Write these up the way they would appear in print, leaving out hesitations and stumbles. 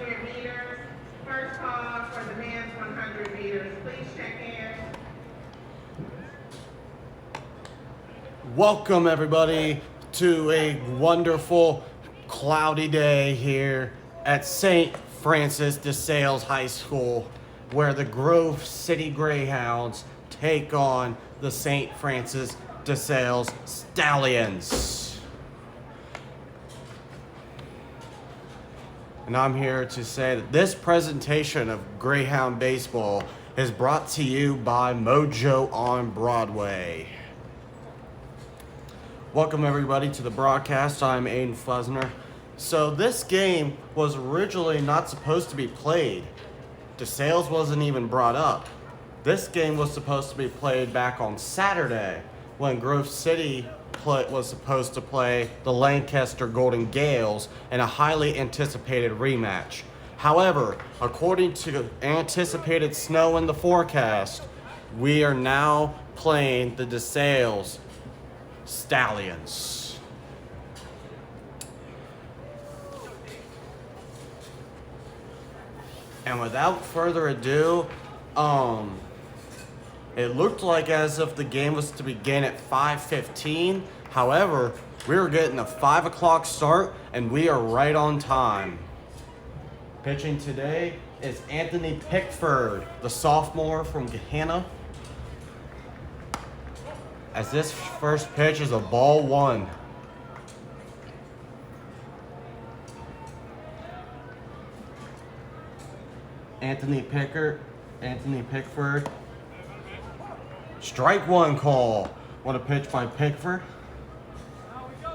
100 meters. First call for the men's 100 meters. Please check in. Welcome everybody to a wonderful cloudy day here at St. Francis DeSales High School, where the Grove City Greyhounds take on the St. Francis DeSales Stallions. And I'm here to say that this presentation of Greyhound Baseball is brought to you by Mojo on Broadway. Welcome everybody to the broadcast. I'm Aiden Fusner. So this game was originally not supposed to be played. DeSales wasn't even brought up. This game was supposed to be played back on Saturday when Grove City was supposed to play the Lancaster Golden Gales in a highly anticipated rematch. However, according to anticipated snow in the forecast, we are now playing the DeSales Stallions. And without further ado, it looked like as if the game was to begin at 5:15. However, we were getting a 5 o'clock start, and we are right on time. Pitching today is Anthony Pickford, the sophomore from Gahanna. As this first pitch is a ball one. Anthony Pickford. Strike one call. What a pitch by Pickford.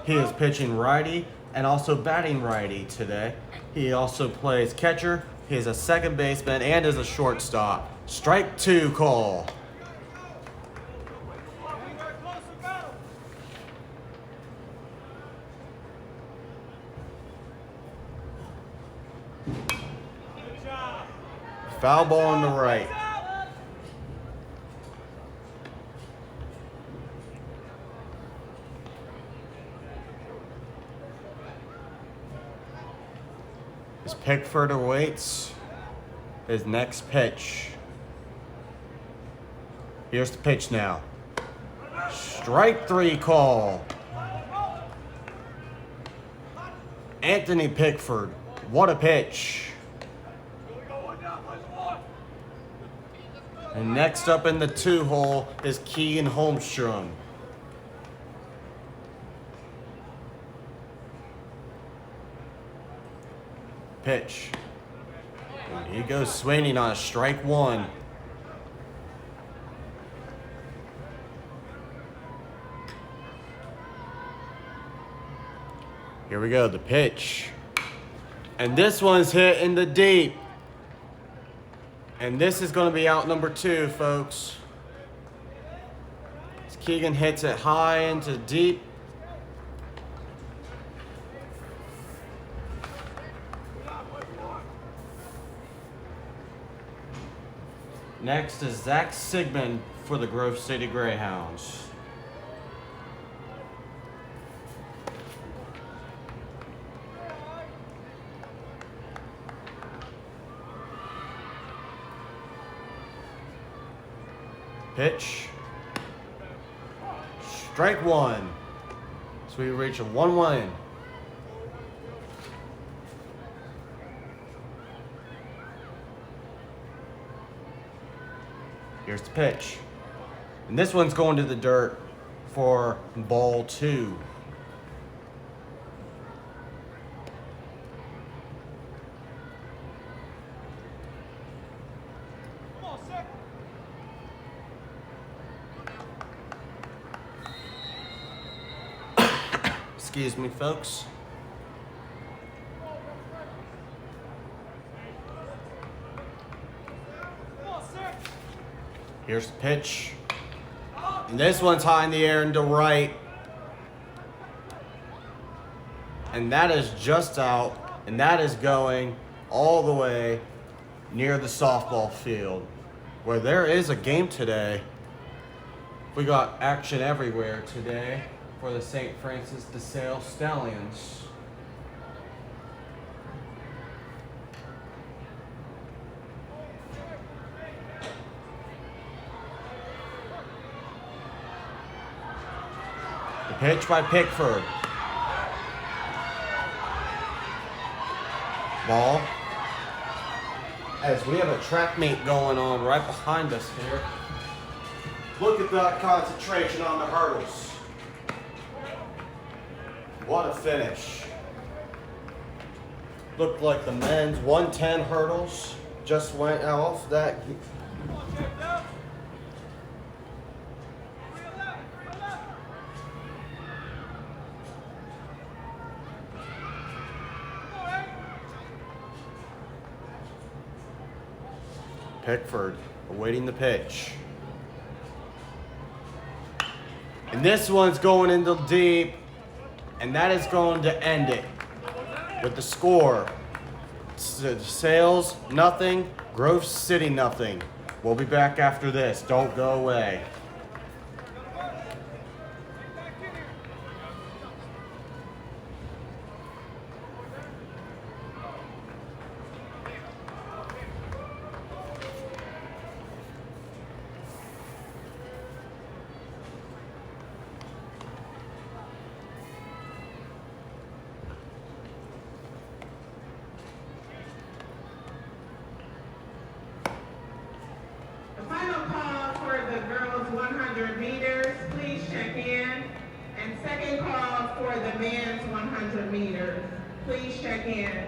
He is pitching righty and also batting righty today. He also plays catcher. He is a second baseman and is a shortstop. Strike two call. Foul ball on the right. As Pickford awaits his next pitch. Here's the pitch now. Strike three call. Anthony Pickford. What a pitch. And next up in the two hole is Keegan Holmstrom. Pitch. And he goes swinging on a strike one. Here we go, the pitch. And this one's hit in the deep. And this is going to be out number two, folks. As Keegan hits it high into deep. Next is Zach Sigmund for the Grove City Greyhounds. Pitch. Strike one. So we reach a 1-1. Here's the pitch. And this one's going to the dirt for ball two. Excuse me, folks. Here's the pitch. And this one's high in the air and to right. And that is just out. And that is going all the way near the softball field, where there is a game today. We got action everywhere today for the St. Francis DeSales Stallions. Pitch by Pickford. Ball. As we have a track meet going on right behind us here. Look at that concentration on the hurdles. What a finish. Looked like the men's 110 hurdles just went off that. Pickford awaiting the pitch. And this one's going into deep, and that is going to end it with the score. DeSales, nothing. Grove City, nothing. We'll be back after this. Don't go away. Final call for the girls 100 meters, please check in. And second call for the men's 100 meters, please check in.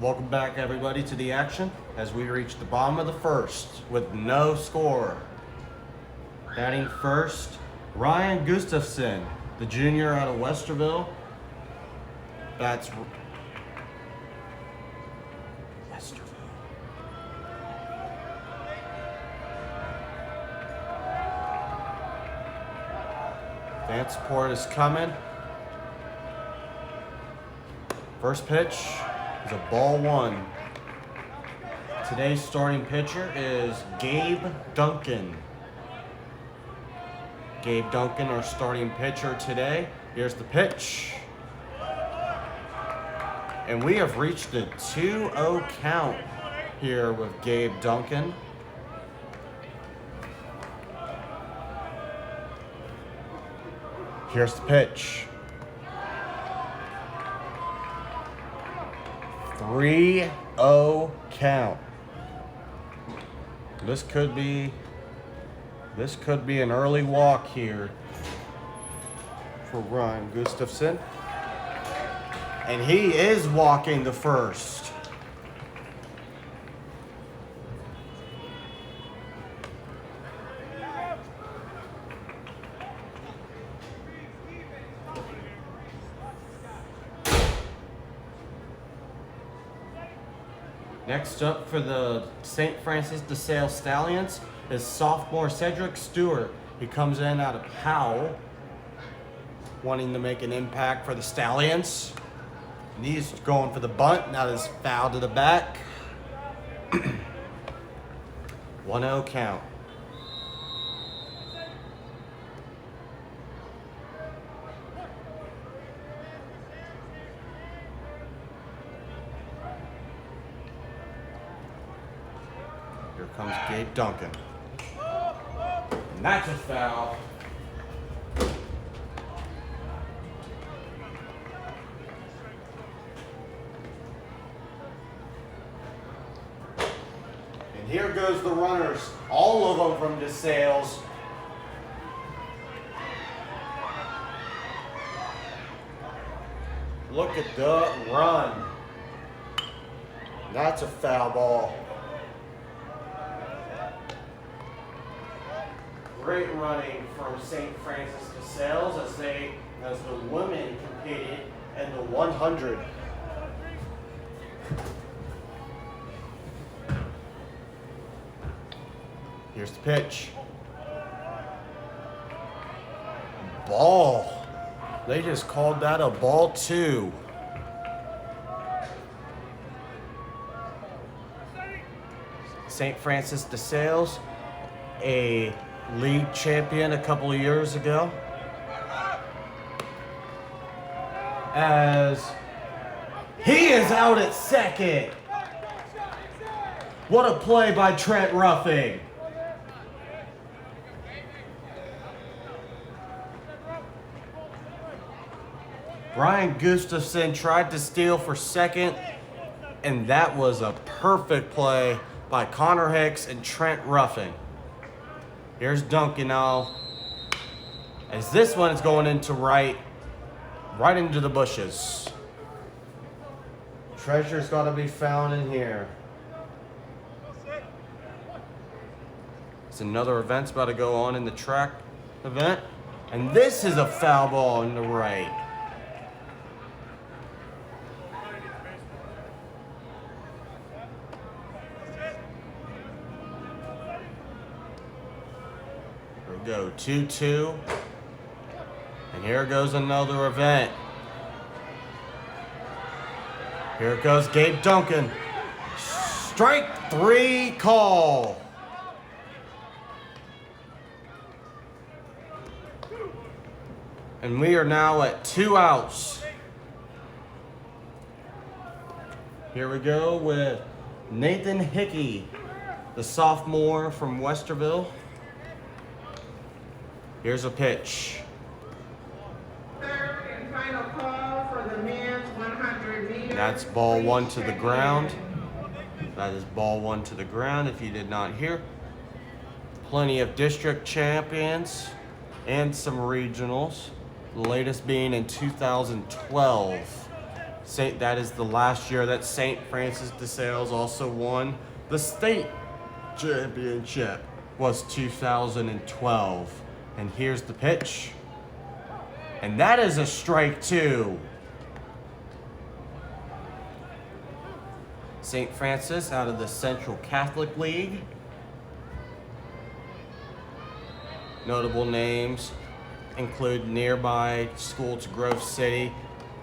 Welcome back, everybody, to the action as we reach the bottom of the first with no score. Batting first, Ryan Gustafson, the junior out of Westerville. That's Westerville. Dance support is coming. First pitch is a ball one. Today's starting pitcher is Gabe Duncan. Gabe Duncan, our starting pitcher today. Here's the pitch. And we have reached a 2-0 count here with Gabe Duncan. Here's the pitch. 3-0 count. This could be an early walk here for Ryan Gustafson. And he is walking the first. Next up for the St. Francis DeSales Stallions is sophomore Cedric Stewart. He comes in out of Powell, wanting to make an impact for the Stallions. And he's going for the bunt. Now this foul to the back. 1-0 count. Here comes Gabe Duncan. And that's a foul. And here goes the runners all over of them from DeSales. Look at the run. That's a foul ball. Great running from St. Francis DeSales as the women competed in the 100. Here's the pitch. Ball. They just called that a ball too. St. Francis DeSales, a league champion a couple of years ago. As he is out at second. What a play by Trent Ruffing. Brian Gustafson tried to steal for second, and that was a perfect play by Conor Hicks and Trent Ruffing. Here's Duncan now, as this one is going into right into the bushes. Treasure's got to be found in here. It's another event's about to go on in the track event, and this is a foul ball in the right. Go 2-2, and here goes another event. Here goes Gabe Duncan. Strike 3 call. And we are now at 2 outs. Here we go with Nathan Hickey, the sophomore from Westerville. Here's a pitch. Third and final call for the men's 100 meters. That's ball 1 to the ground. That is ball 1 to the ground, if you did not hear. Plenty of district champions and some regionals. The latest being in 2012. That is the last year that St. Francis DeSales also won the state championship. Was 2012. And here's the pitch. And that is a strike 2. St. Francis out of the Central Catholic League. Notable names include nearby school to Grove City,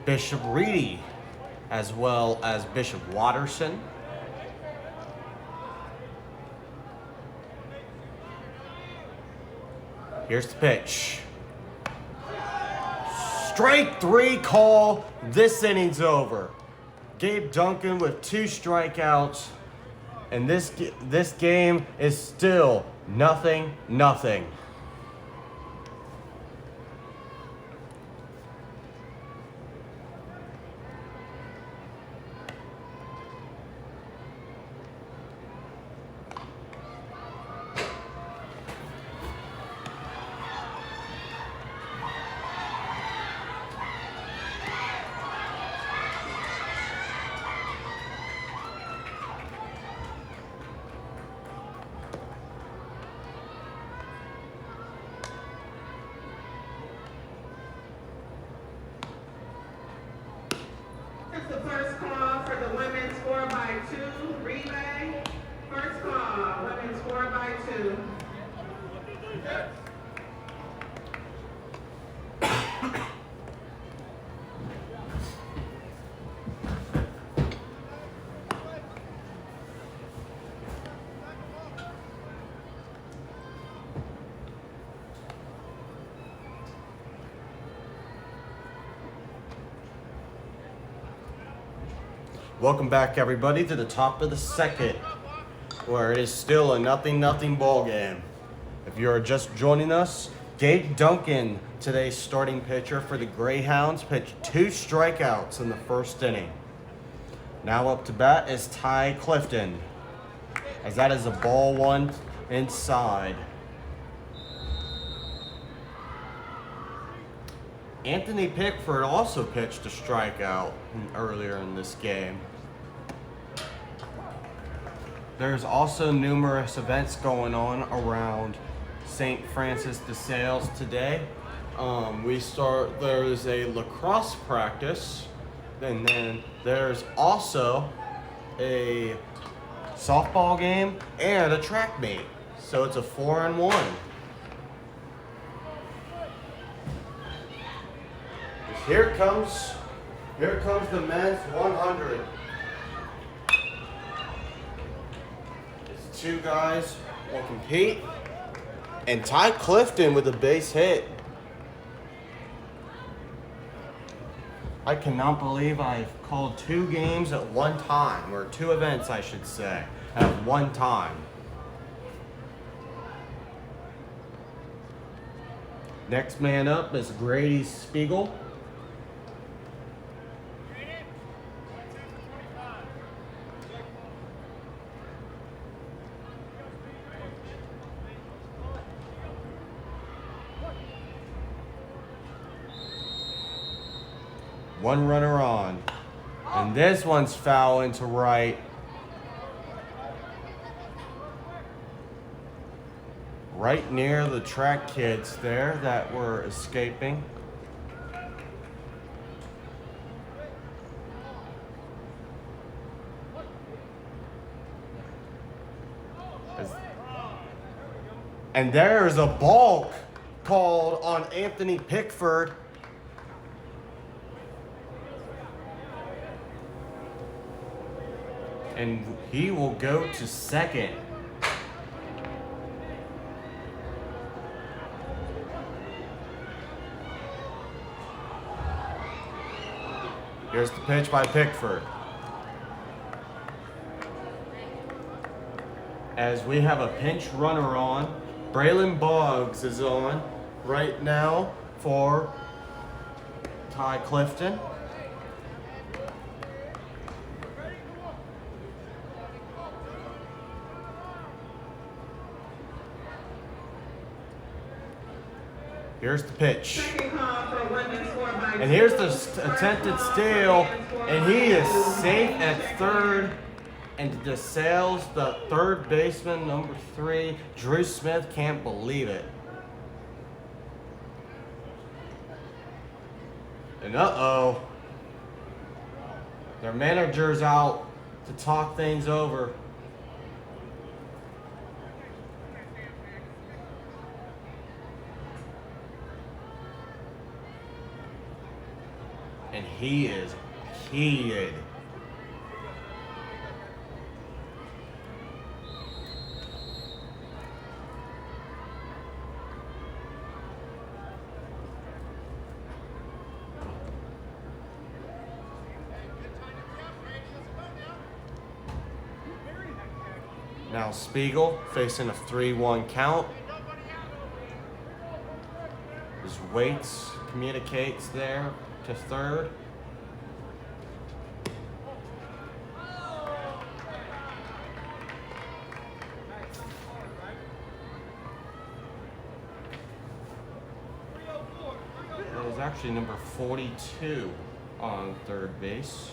Bishop Reedy, as well as Bishop Watterson. Here's the pitch. Strike 3 call. This inning's over. Gabe Duncan with 2 strikeouts. And this game is still 0-0. The first call for the women's 4x2 relay. First call, women's 4x2. Welcome back, everybody, to the top of the second, where it is still a 0-0 ball game. If you're just joining us, Gabe Duncan, today's starting pitcher for the Greyhounds, pitched 2 strikeouts in the first inning. Now up to bat is Ty Clifton, as that is a ball 1 inside. Anthony Pickford also pitched a strikeout earlier in this game. There's also numerous events going on around St. Francis DeSales today. There's a lacrosse practice, and then there's also a softball game and a track meet. So it's a 4-on-1. Here comes the men's 100. These two guys will compete. And Ty Clifton with a base hit. I cannot believe I've called 2 games at one time, or 2 events I should say, at one time. Next man up is Grady Spiegel. One runner on. And this one's foul into right. Right near the track kids there that were escaping. And there's a balk called on Anthony Pickford. And he will go to second. Here's the pitch by Pickford. As we have a pinch runner on, Braylon Boggs is on right now for Ty Clifton. Here's the pitch. And here's the attempted steal. And he is safe at third. And DeSales, the third baseman, number 3, Drew Smith, can't believe it. And uh-oh. Their manager's out to talk things over. And he is heated. Now Spiegel facing a 3-1 count. His weights communicates there to third. It was actually number 42 on third base.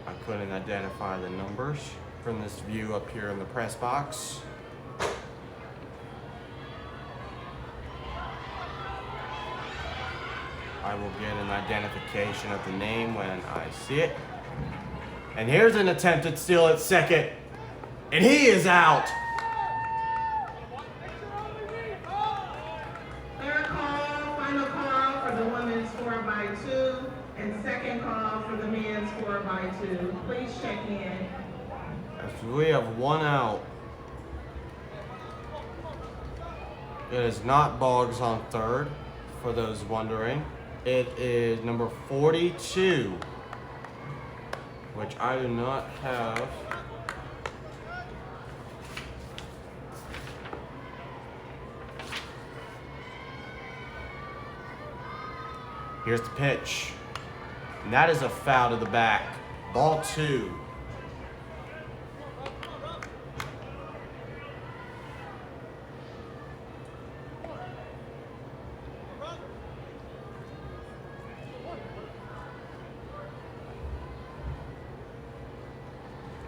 I couldn't identify the numbers from this view up here in the press box. I will get an identification of the name when I see it. And here's an attempted steal at second. And he is out. Third call, final call for the women's 4x2, and second call for the men's 4x2. Please check in. As we have one out. It is not Boggs on third, for those wondering. It is number 42, which I do not have. Here's the pitch. And that is a foul to the back. Ball 2.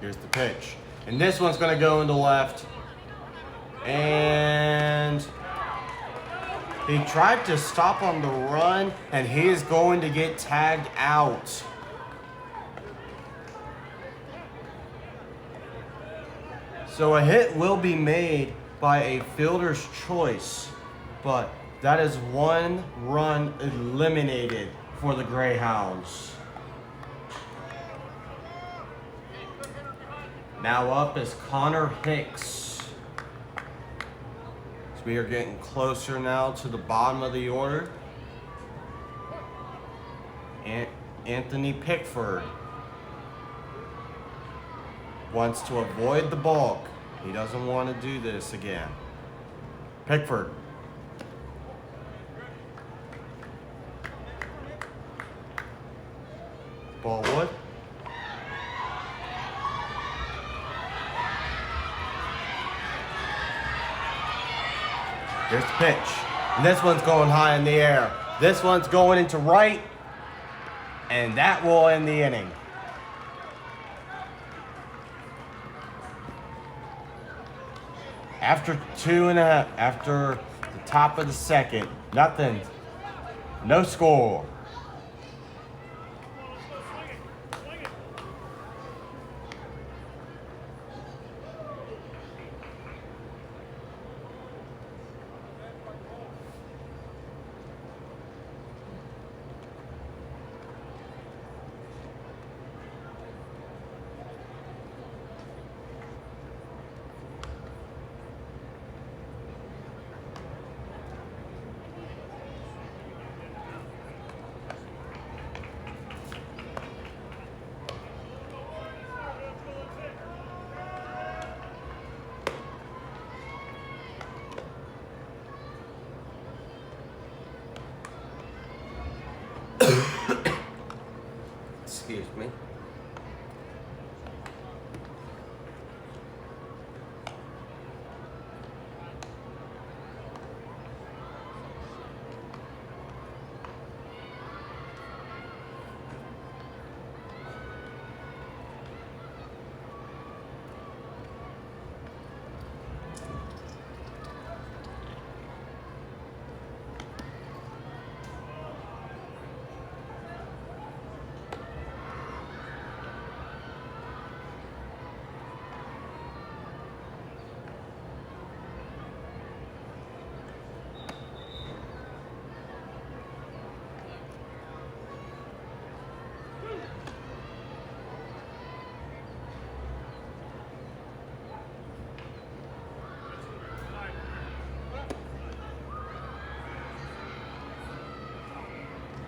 Here's the pitch. And this one's going to go into left. And he tried to stop on the run, and he is going to get tagged out. So a hit will be made by a fielder's choice, but that is one run eliminated for the Greyhounds. Now up is Conor Hicks. So we are getting closer now to the bottom of the order. And Anthony Pickford wants to avoid the balk. He doesn't want to do this again. Pickford. Ballwood. Here's the pitch. And this one's going high in the air. This one's going into right. And that will end the inning. After after the top of the second, nothing. No score. Excuse me.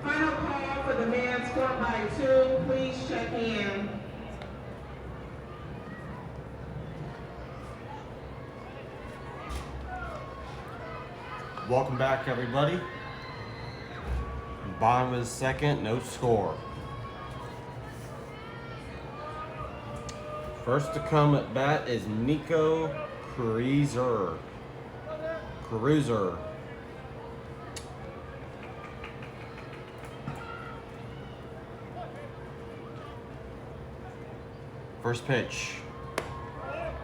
Final call for the man scored by 2. Please check in. Welcome back, everybody. Bottom of the second, no score. First to come at bat is Nico Crazer. First pitch.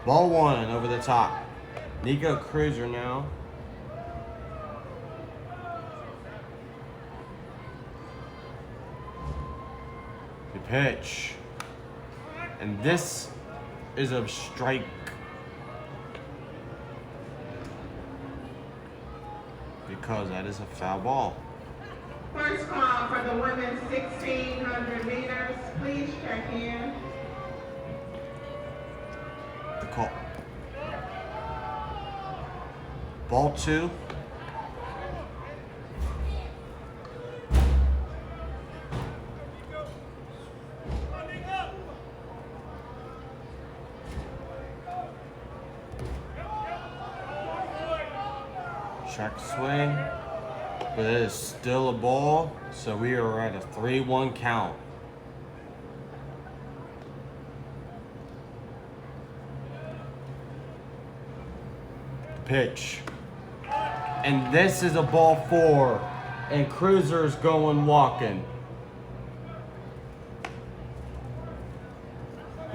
Ball one over the top. Nico Crazer now. The pitch. And this is a strike. Because that is a foul ball. First call for the women's 1,600 meters. Please check in. The call. Ball two. Check swing, but it is still a ball, so we are at a 3-1 count. Pitch. And this is a ball 4, and Cruiser's going walking.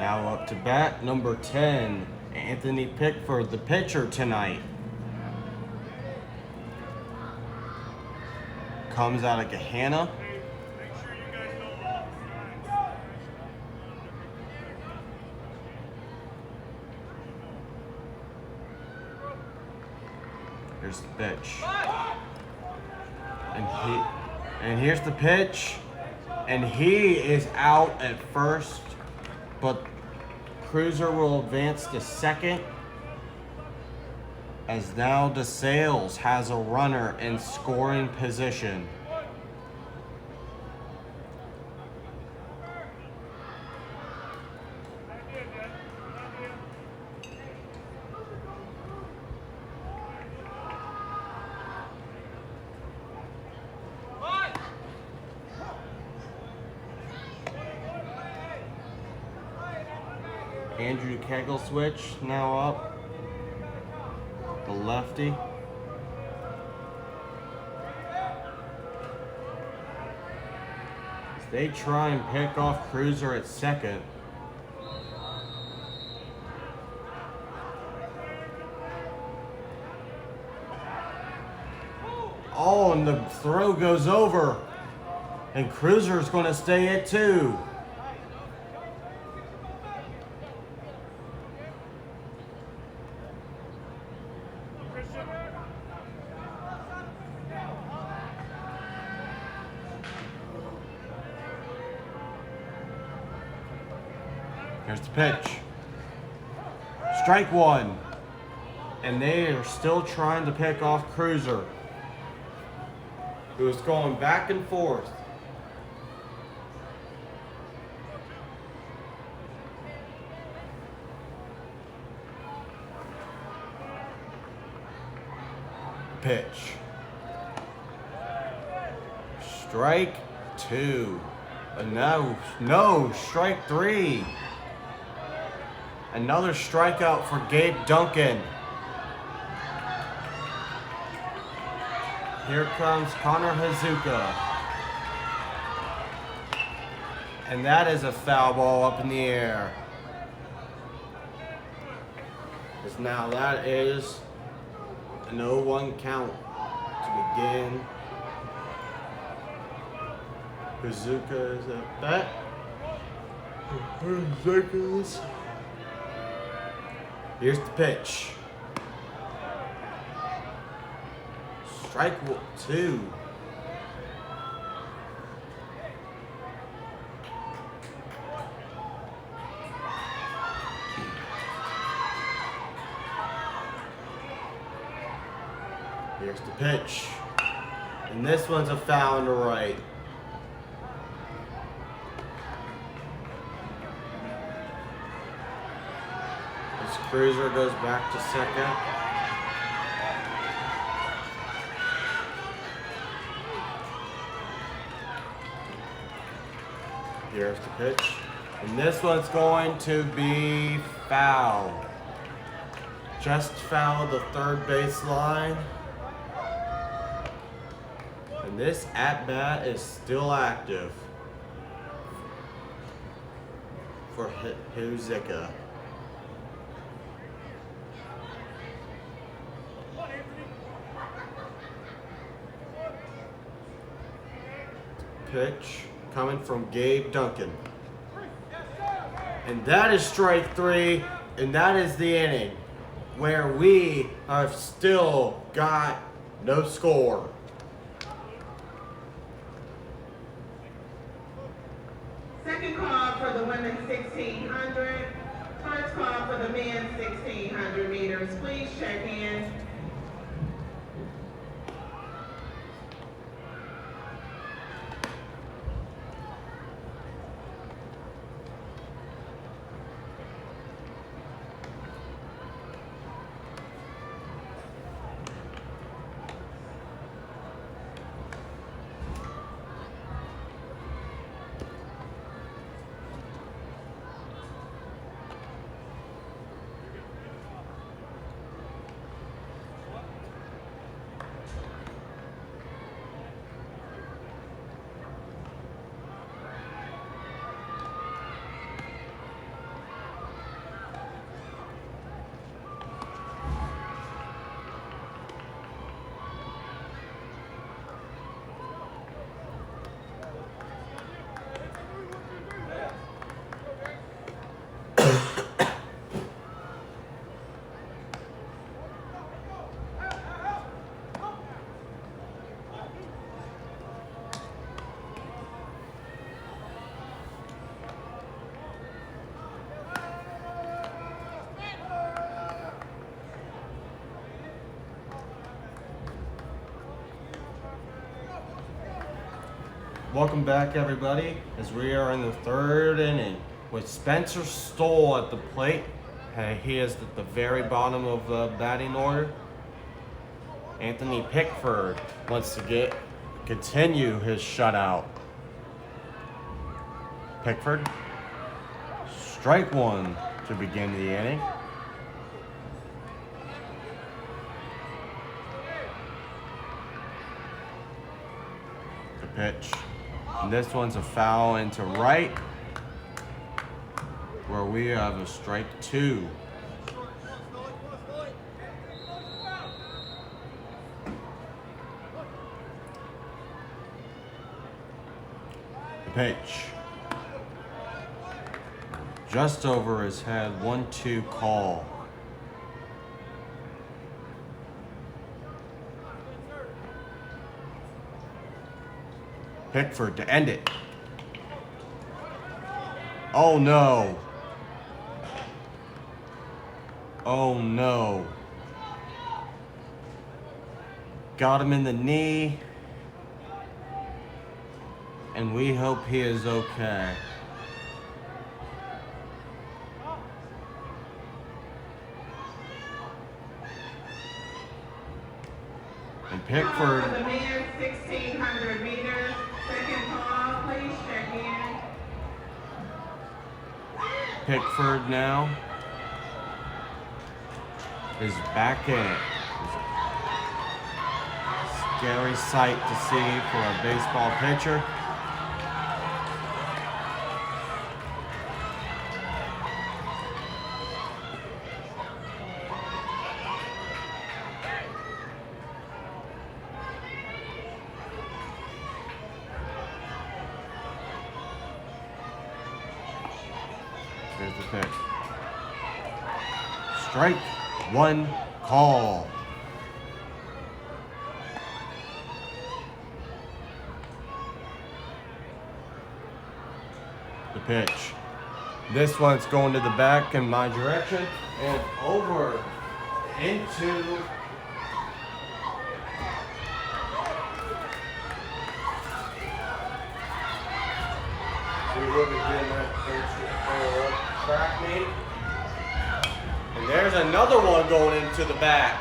Now up to bat, number 10, Anthony Pickford, the pitcher tonight. Comes out of Gahanna. Here's the pitch. And here's the pitch. And he is out at first, but Crazer will advance to second, as now DeSales has a runner in scoring position. Andrew Kegel-Switch now up, the lefty. As they try and pick off Crazer at second. Oh, and the throw goes over, and Crazer's going to stay at 2. Here's the pitch. Strike 1. And they are still trying to pick off Crazer, who is going back and forth. Pitch. Strike 2. No, strike 3. Another strikeout for Gabe Duncan. Here comes Conor Hazuka. And that is a foul ball up in the air. As now that is an 0-1 count to begin. Hazuka is at bat. Here's the pitch. Strike 2. Here's the pitch. And this one's a foul on the right. As Crazer goes back to second. Here's the pitch. And this one's going to be foul. Just fouled the third base line. And this at-bat is still active for Hazuka. Pitch coming from Gabe Duncan. And that is strike 3, and that is the inning where we have still got no score. Second call for the women's 1600. First call for the men's 1600 meters. Please check in. Welcome back, everybody, as we are in the third inning with Spencer Stoll at the plate. He is at the very bottom of the batting order. Anthony Pickford wants to continue his shutout. Pickford, strike one to begin the inning. The pitch. And this one's a foul into right, where we have a strike two. The pitch. Just over his head, 1-2 call. Pickford to end it. Oh no. Oh no. Got him in the knee. And we hope he is okay. And Pickford. For the men, 1,600 meters. Second call, please check in. Pickford now is back in it. Scary sight to see for a baseball pitcher. Here's the pitch. Strike one call. The pitch. This one's going to the back in my direction and over into we will begin that track meet. And there's another one going into the back.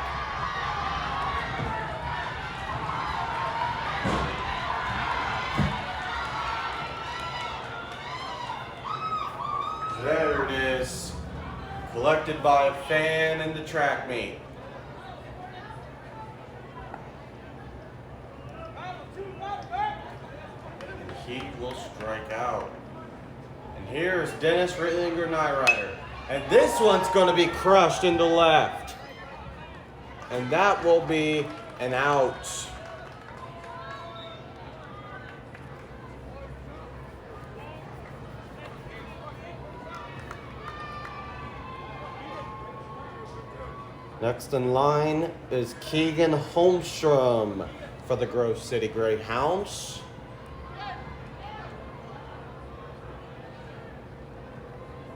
There it is. Collected by a fan in the track meet. And he will strike out. And here's Dennis Ritlinger Nyrider. And this one's going to be crushed into left. And that will be an out. Next in line is Keegan Holmstrom for the Grove City Greyhounds.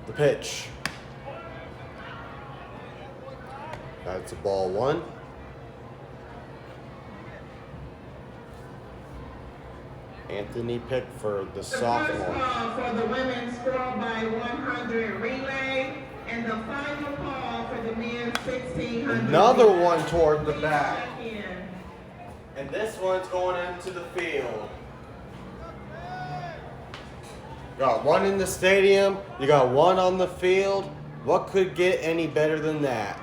The pitch. That's a ball one. Anthony Pickford, the sophomore. The first call for the women's 4x100 relay, and the final call for the men's 1,600. Another one toward the Please back. check in. And this one's going into the field. Got one in the stadium, you got one on the field. What could get any better than that?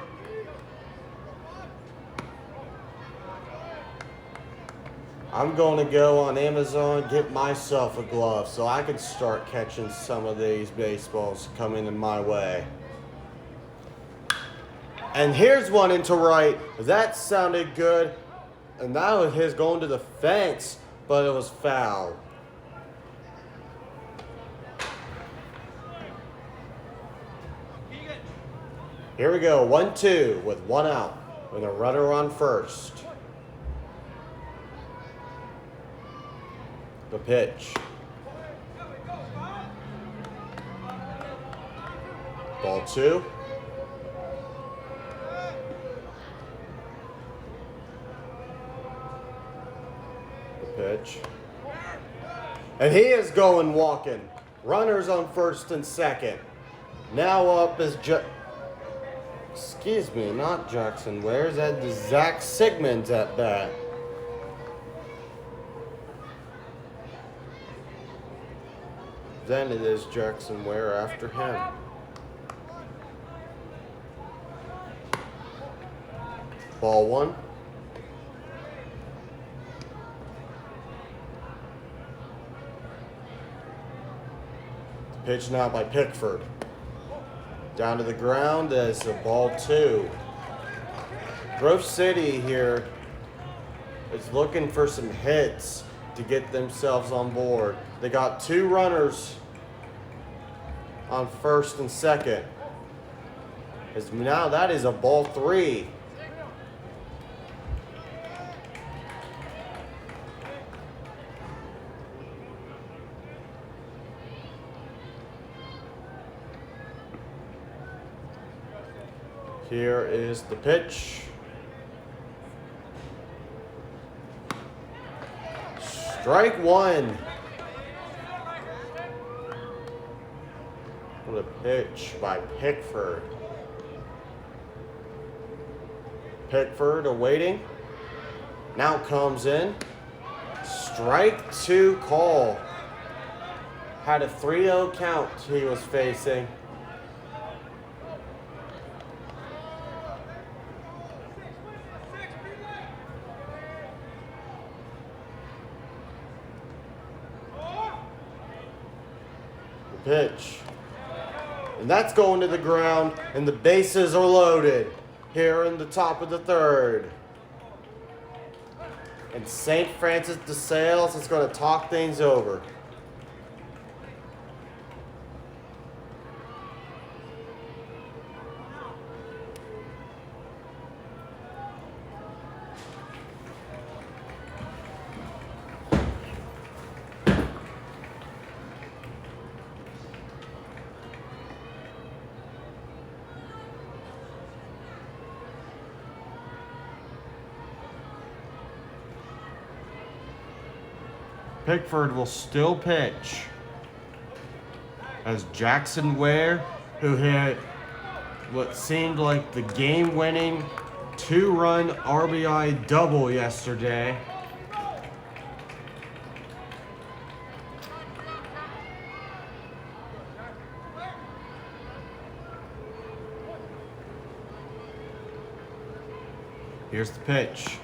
I'm going to go on Amazon, get myself a glove so I can start catching some of these baseballs coming in my way. And here's one into right. That sounded good. And that was his going to the fence, but it was foul. Here we go, 1-2 with one out and a runner on first. The pitch. Ball two. The pitch. And he is going walking. Runners on first and second. Now up is excuse me, not Jackson. Where's that? Zach Sigmund's at bat. Then it is Jackson Ware after him. Ball one. Pitch now by Pickford. Down to the ground as a ball two. Grove City here is looking for some hits to get themselves on board. They got two runners on first and second. As now that is a ball three. Here is the pitch. Strike one. What a pitch by Pickford. Pickford awaiting. Now comes in. Strike two call. Had a 3-0 count he was facing. Pitch. And that's going to the ground, and the bases are loaded here in the top of the third. And St. Francis DeSales is going to talk things over. Pickford will still pitch as Jackson Ware, who hit what seemed like the game-winning 2-run RBI double yesterday. Here's the pitch.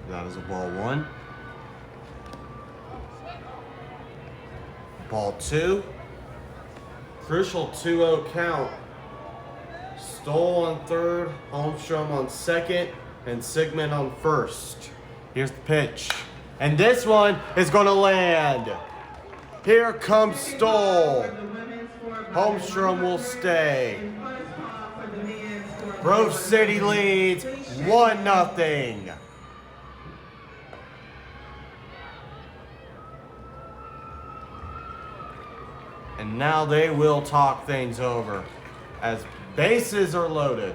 That is a ball one. Ball two. Crucial 2-0 count. Stoll on third, Holmstrom on second, and Sigmund on first. Here's the pitch. And this one is going to land. Here comes Stoll. Holmstrom will stay. Grove City leads 1-0. And now they will talk things over as bases are loaded.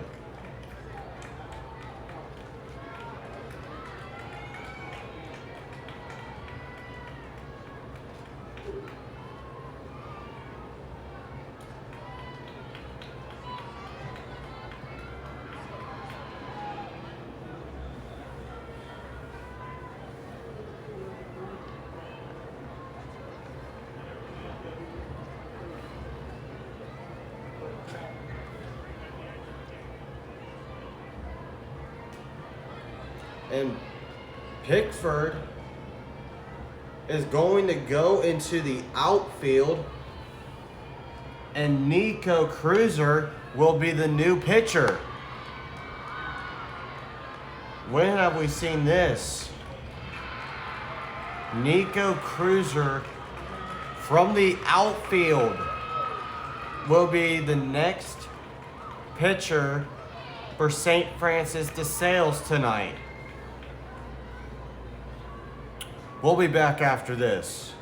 And Pickford is going to go into the outfield, and Nico Crazer will be the new pitcher. When have we seen this? Nico Crazer from the outfield will be the next pitcher for St. Francis DeSales tonight. We'll be back after this.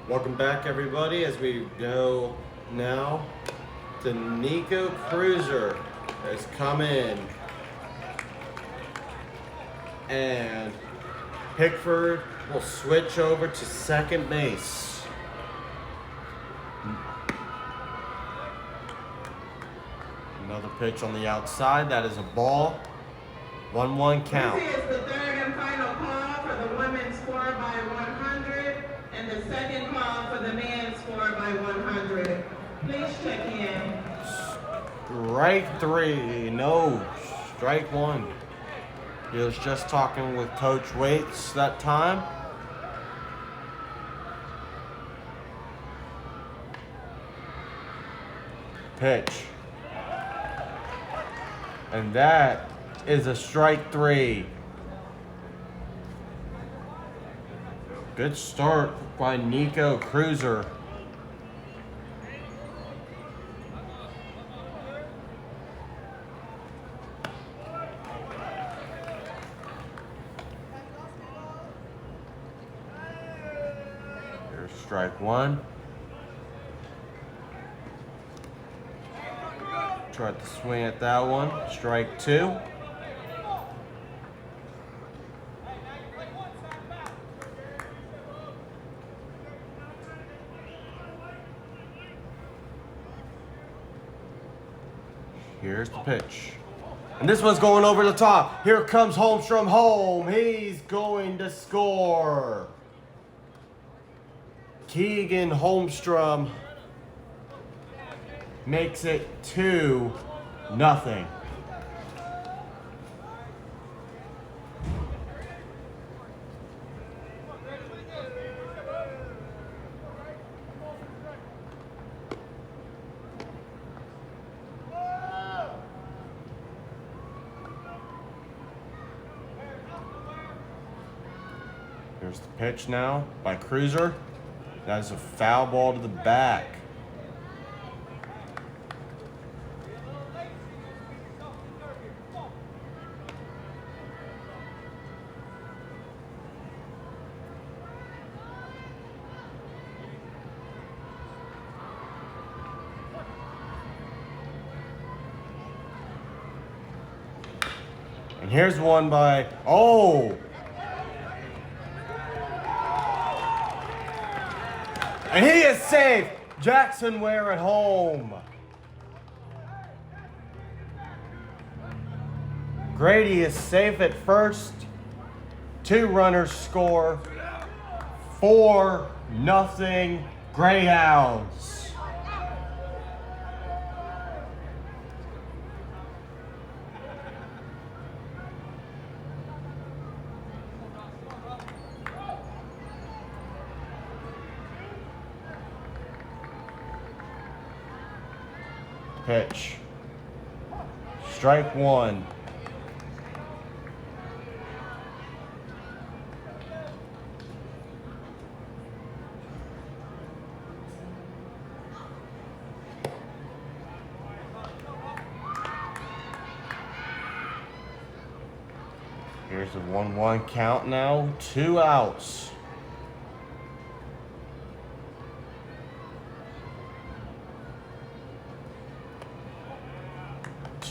Welcome back, everybody, as we go now to Nico Crazer has come in. And Pickford will switch over to second base. Another pitch on the outside. That is a ball. 1-1 count. This is the third and final call for the women's 4x100 and the second call for the men's 4x100. Please check in. Strike 3. No. Strike 1. He was just talking with Coach Waits that time. Pitch. And that is a strike 3. Good start by Nico Crazer. Here's strike 1. Tried to swing at that one. Strike 2. Here's the pitch. And this one's going over the top. Here comes Holmstrom home. He's going to score. Keegan Holmstrom makes it 2-0. Here's the pitch now by Crazer. That is a foul ball to the back. And here's one by, oh! And he is safe. Jackson Ware at home. Grady is safe at first. 2 runners score. 4-0 Greyhounds. Pitch. Strike 1. Here's a 1-1 count now. 2 outs.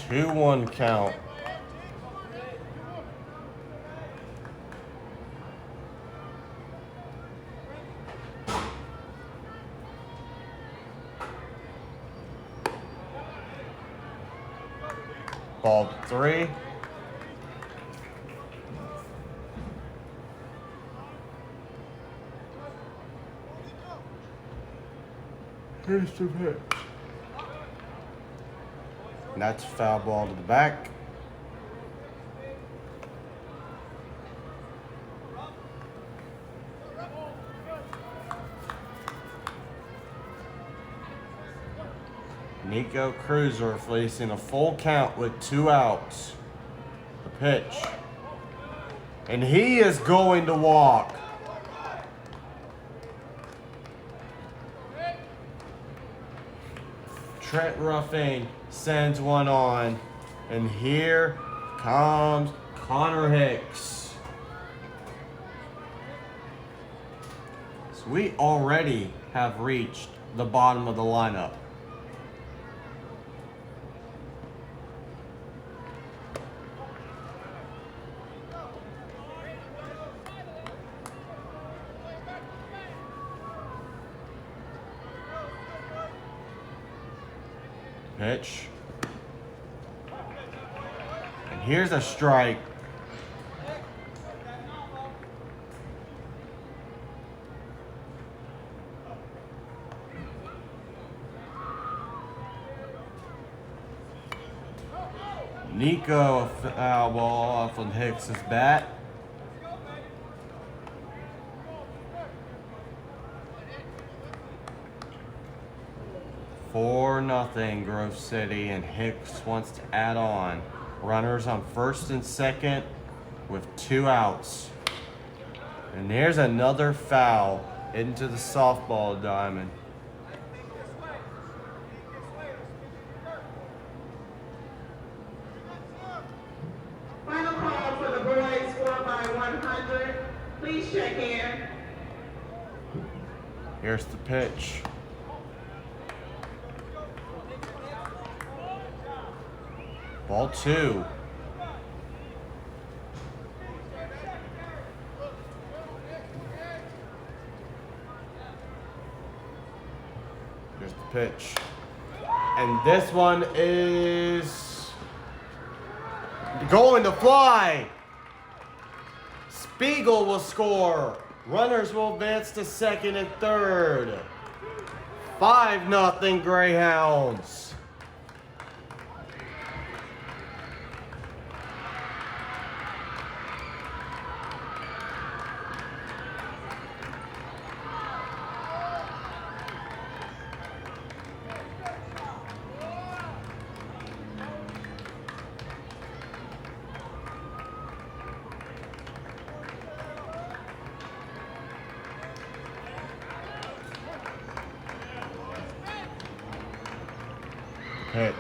Two 2-1 count. Ball 3. Here's the pitch. And that's a foul ball to the back. Nico Crazer facing a full count with 2 outs. The pitch. And he is going to walk. Trent Ruffing sends one on. And here comes Conor Hicks. We already have reached the bottom of the lineup. Pitch. And here's a strike. Nico, a foul ball off on Hicks' bat. For nothing, Grove City, and Hicks wants to add on. Runners on first and second with 2 outs. And there's another foul into the softball diamond. Final call for the boys 4x100. Please check in. Here's the pitch. Ball 2. Here's the pitch. And this one is going to fly. Spiegel will score. Runners will advance to second and third. 5-0 Greyhounds. Pitch.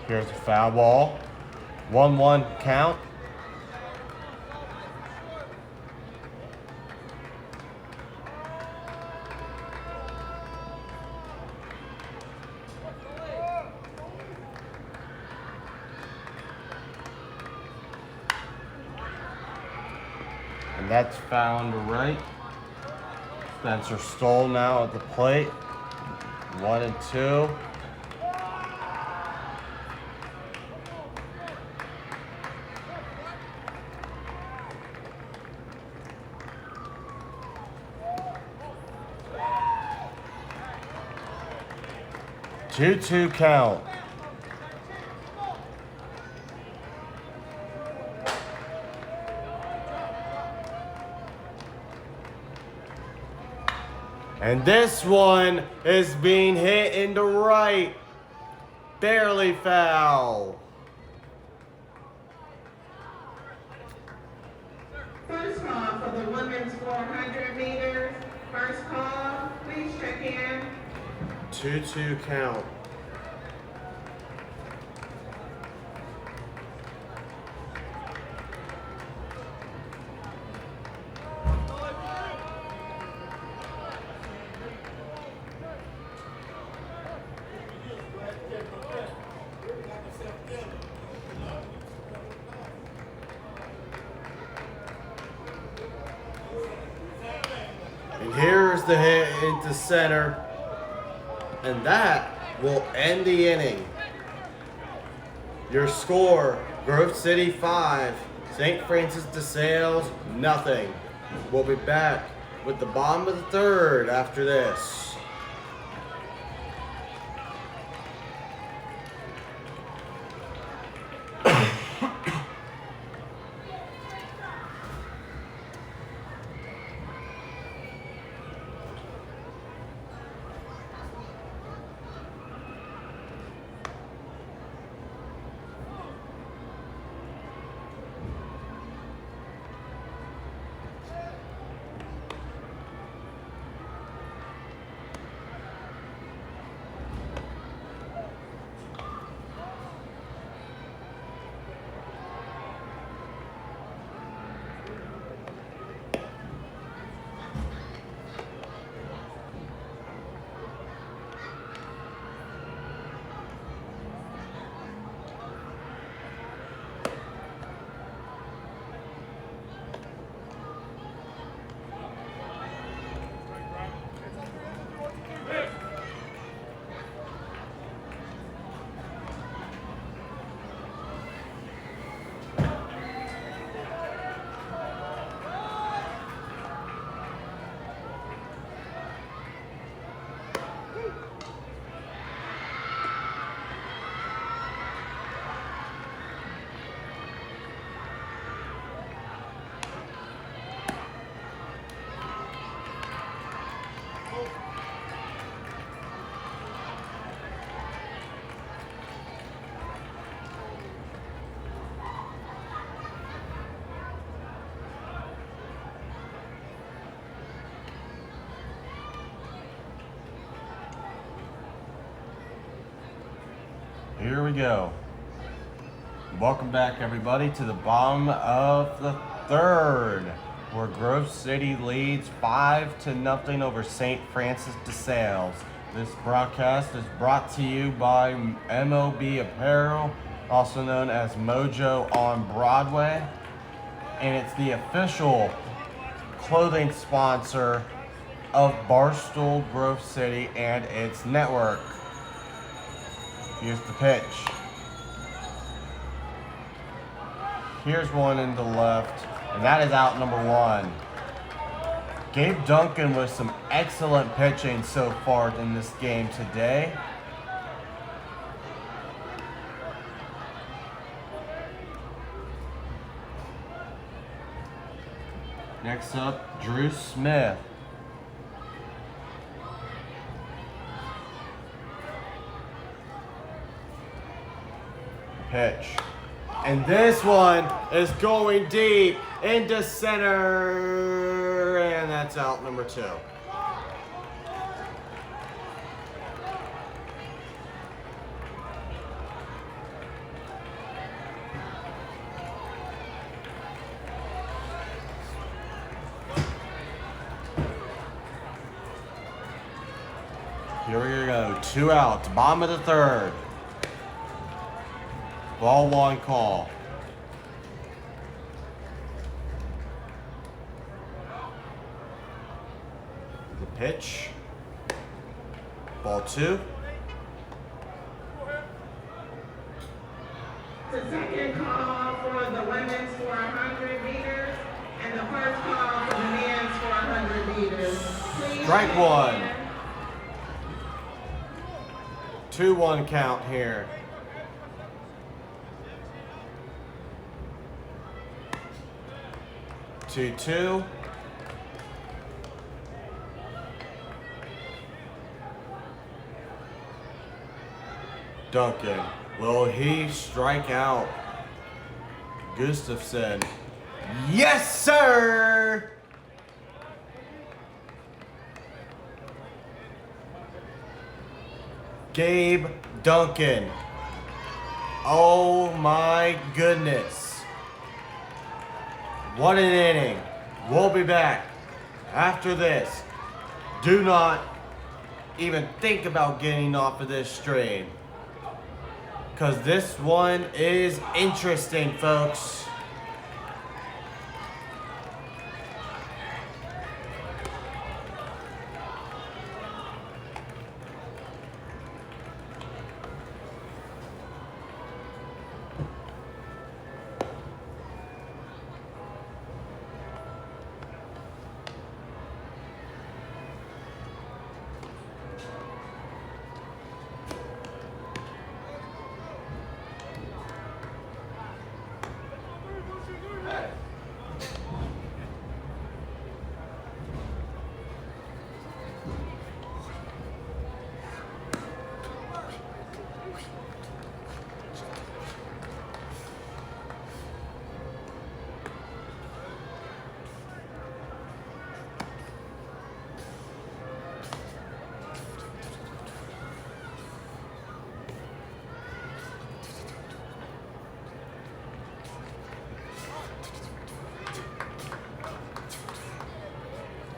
Here's a foul ball. 1-1 count. And that's found right. Spencer Stoll now at the plate. 1-2. Two-two count. And this one is being hit into right. Barely foul. First call for the women's 400 meters. First call, please check in. 2-2 count. And here's the hit into center. And that will end the inning. Your score, Grove City 5, St. Francis DeSales nothing. We'll be back with the bottom of the third after this. Here we go. Welcome back, everybody, to the bottom of the third, where Grove City leads 5-0 over St. Francis DeSales. This broadcast is brought to you by MOB Apparel, also known as Mojo on Broadway, and it's the official clothing sponsor of Barstool Grove City and its network. Here's the pitch. Here's one in the left, and that is out number one. Gabe Duncan with some excellent pitching so far in this game today. Next up, Drew Smith. Pitch. And this one is going deep into center, and that's out number two. Here we go, 2 out, bottom of the third. Ball one call. The pitch. Ball two. The second call for the women's 400 meters and the first call for the men's 400 meters. Please Strike check one. in. 2-1 count here. Two. Duncan. Will he strike out Gustafson? Yes, sir! Gabe Duncan. Oh my goodness. What an inning. We'll be back after this. Do not even think about getting off of this stream, because this one is interesting, folks.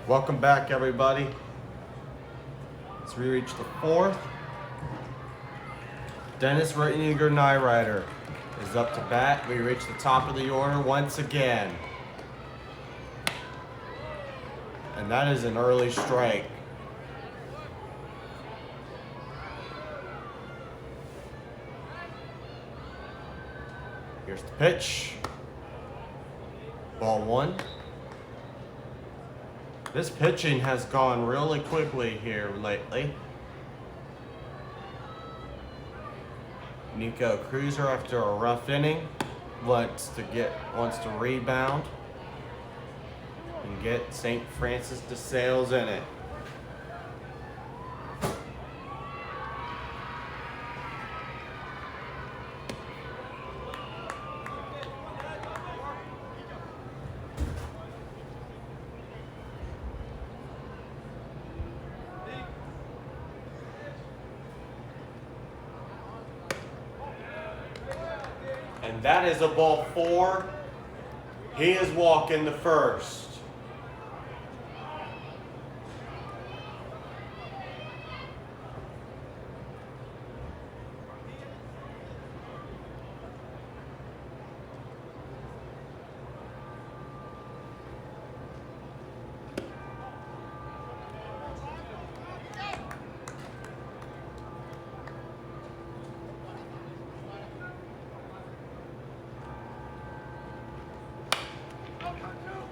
Welcome back, everybody. As we reach the fourth, Dennis Reitniger Nyrider is up to bat. We reach the top of the order once again. And that is an early strike. Here's the pitch. Ball one. This pitching has gone really quickly here lately. Nico Crazer, after a rough inning, wants to rebound and get St. Francis DeSales in it. And that is a ball 4. He is walking the first.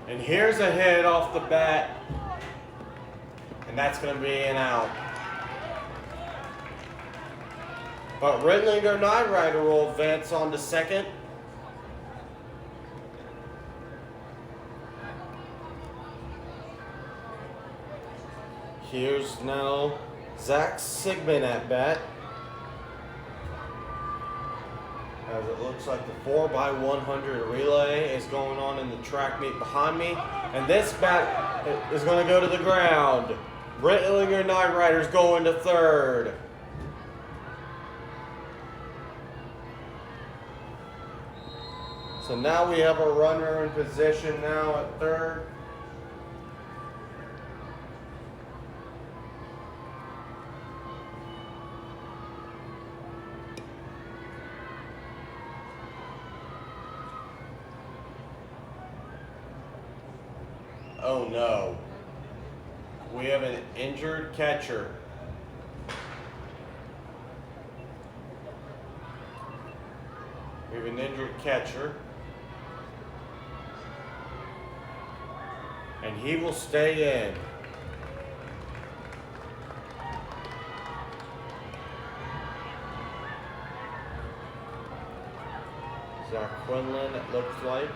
And here's a hit off the bat. And that's going to be an out. But Rittlinger Knight Rider will advance on to second. Here's now Zach Sigmund at bat. As it looks like the 4x100 relay is going on in the track meet behind me. And this bat is going to go to the ground. Rittlinger Knight Rider's going to third. So now we have a runner in position now at third. Oh no. We have an injured catcher. We have an injured catcher. And he will stay in. Zach Quinlan, it looks like.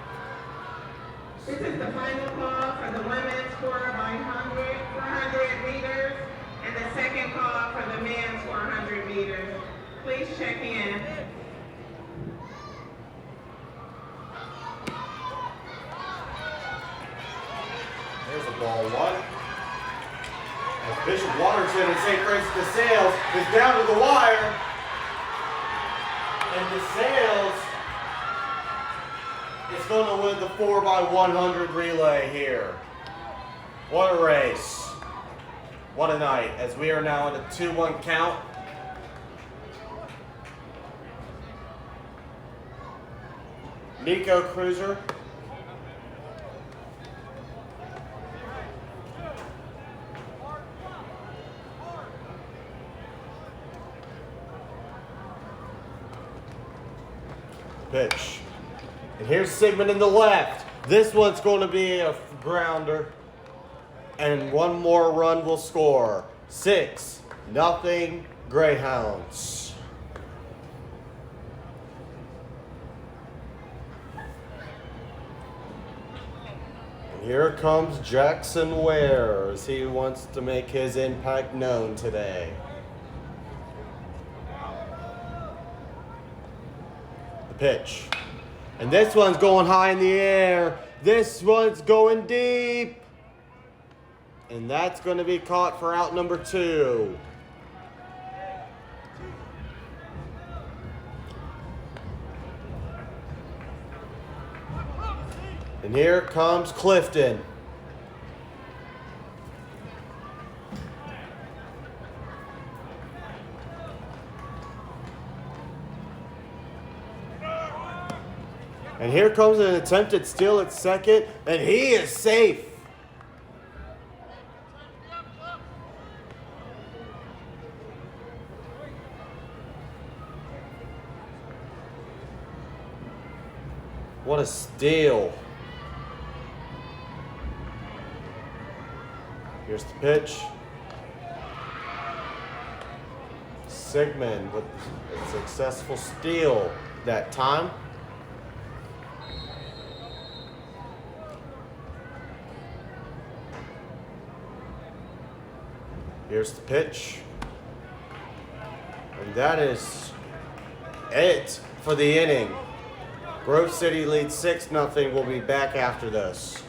This is the final call for the women's 400 meters and the second call for the men's 400 meters. Please check in. There's a ball 1. As Bishop Waterson and St. Francis DeSales is down to the wire. And DeSales is going to win the 4x100 relay here. What a race. What a night, as we are now in a 2-1 count. Nico Crazer. Pitch. And here's Sigmund in the left. This one's going to be a grounder. And one more run will score. 6-0 Greyhounds. And here comes Jackson Ware as he wants to make his impact known today. The pitch. And this one's going high in the air. This one's going deep. And that's going to be caught for out number 2. And here comes Clifton. And here comes an attempted steal at second, and he is safe. What a steal. Here's the pitch. Sigmund with a successful steal that time. Here's the pitch. And that is it for the inning. Grove City leads 6-0. We'll be back after this.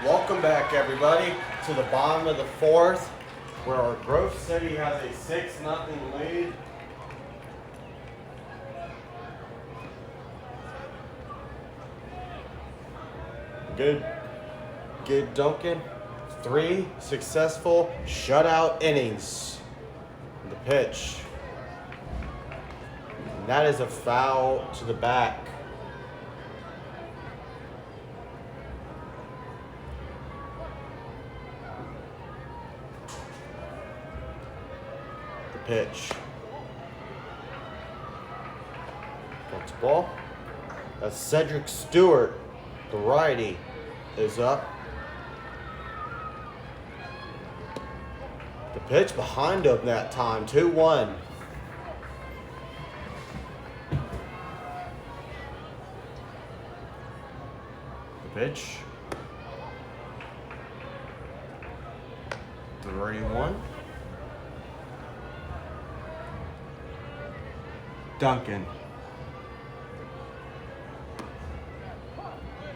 Welcome back, everybody, to the bottom of the fourth, where our Grove City has a 6-0 lead. Gabe Duncan, 3 successful shutout innings. The pitch. And that is a foul to the back. Pitch. Gets the ball. That's Cedric Stewart, the righty, is up. The pitch behind him that time, 2-1. The pitch. 3-1. Duncan.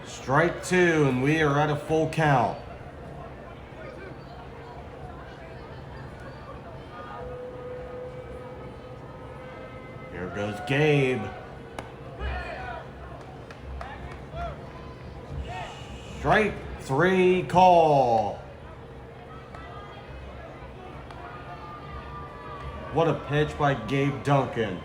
Strike 2, and we are at a full count. Here goes Gabe. Strike 3 call. What a pitch by Gabe Duncan.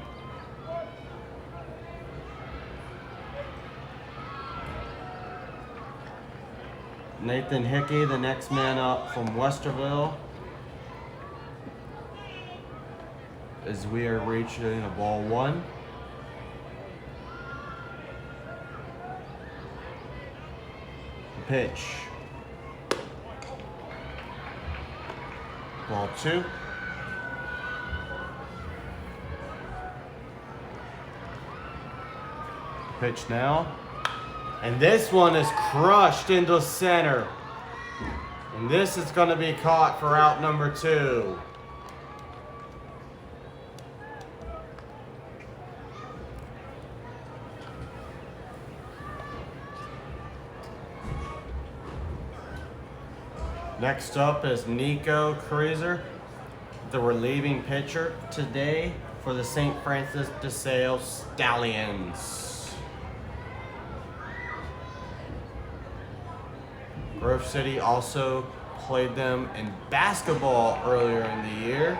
Nathan Hickey, the next man up from Westerville, as we are reaching a ball 1. The pitch. Ball 2. Pitch now. And this one is crushed into center. And this is going to be caught for out number 2. Next up is Nico Crazer, the relieving pitcher today for the St. Francis DeSales Stallions. Grove City also played them in basketball earlier in the year.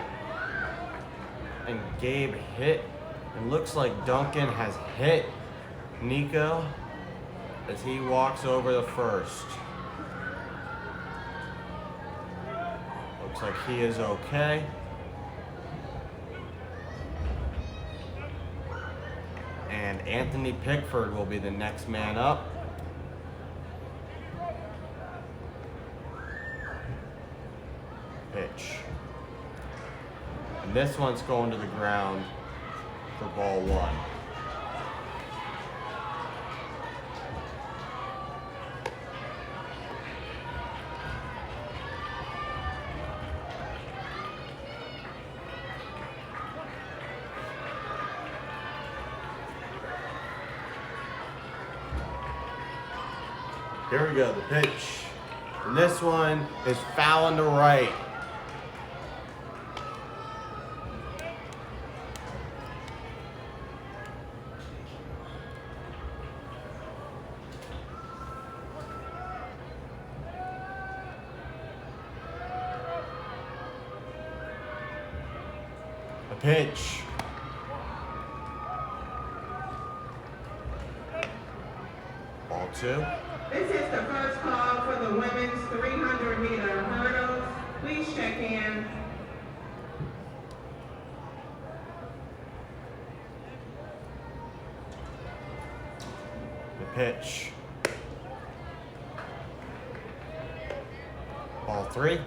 And Gabe hit, and looks like Duncan has hit Nico as he walks over the first. Looks like he is okay. And Anthony Pickford will be the next man up. Pitch. And this one's going to the ground for ball 1. Here we go, the pitch. And this one is fouling to right. A pitch. Ball 2. This is the first call for the women's 300-meter hurdles. Please check in. The pitch. Ball 3.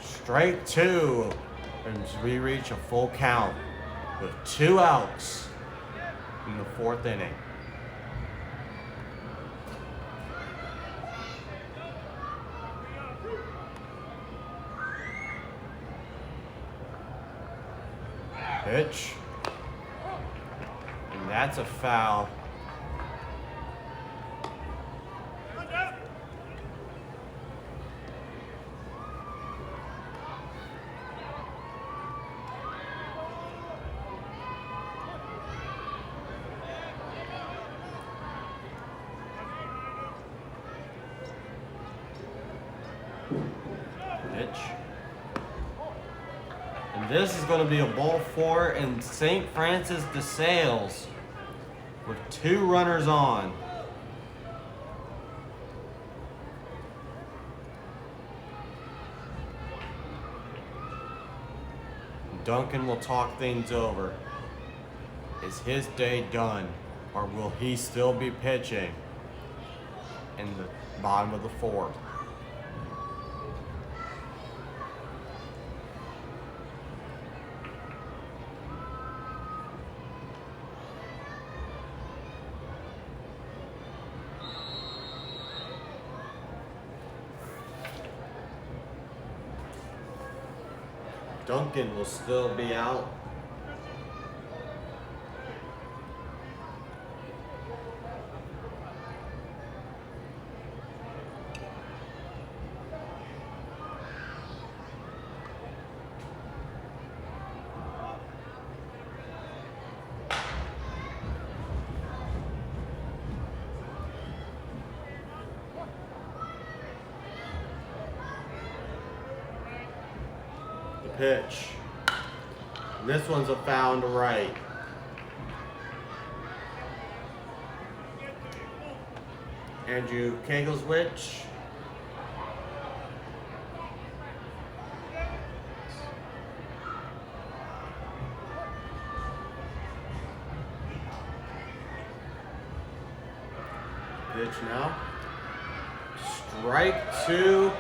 Strike 2, and we reach a full count with 2 outs in the 4th inning. Pitch. And that's a foul. Pitch. And this is going to be a ball 4 in St. Francis DeSales with 2 runners on. Duncan will talk things over. Is his day done, or will he still be pitching in the bottom of the 4th? Duncan will still be out. Pitch. This one's a foul to right. Andrew Kegelswich. Pitch now. Strike 2.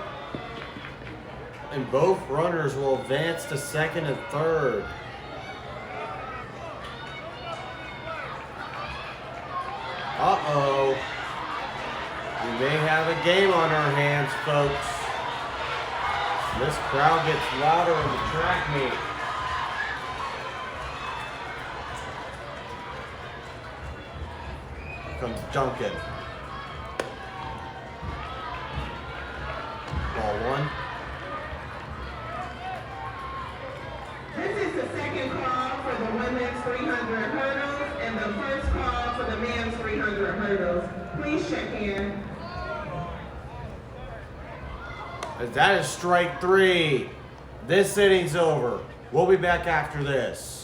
And both runners will advance to second and third. Uh-oh. We may have a game on our hands, folks. This crowd gets louder in the track meet. Here comes Duncan. Ball 1. This is the second call for the women's 300 hurdles and the first call for the men's 300 hurdles. Please check in. That is strike 3. This inning's over. We'll be back after this.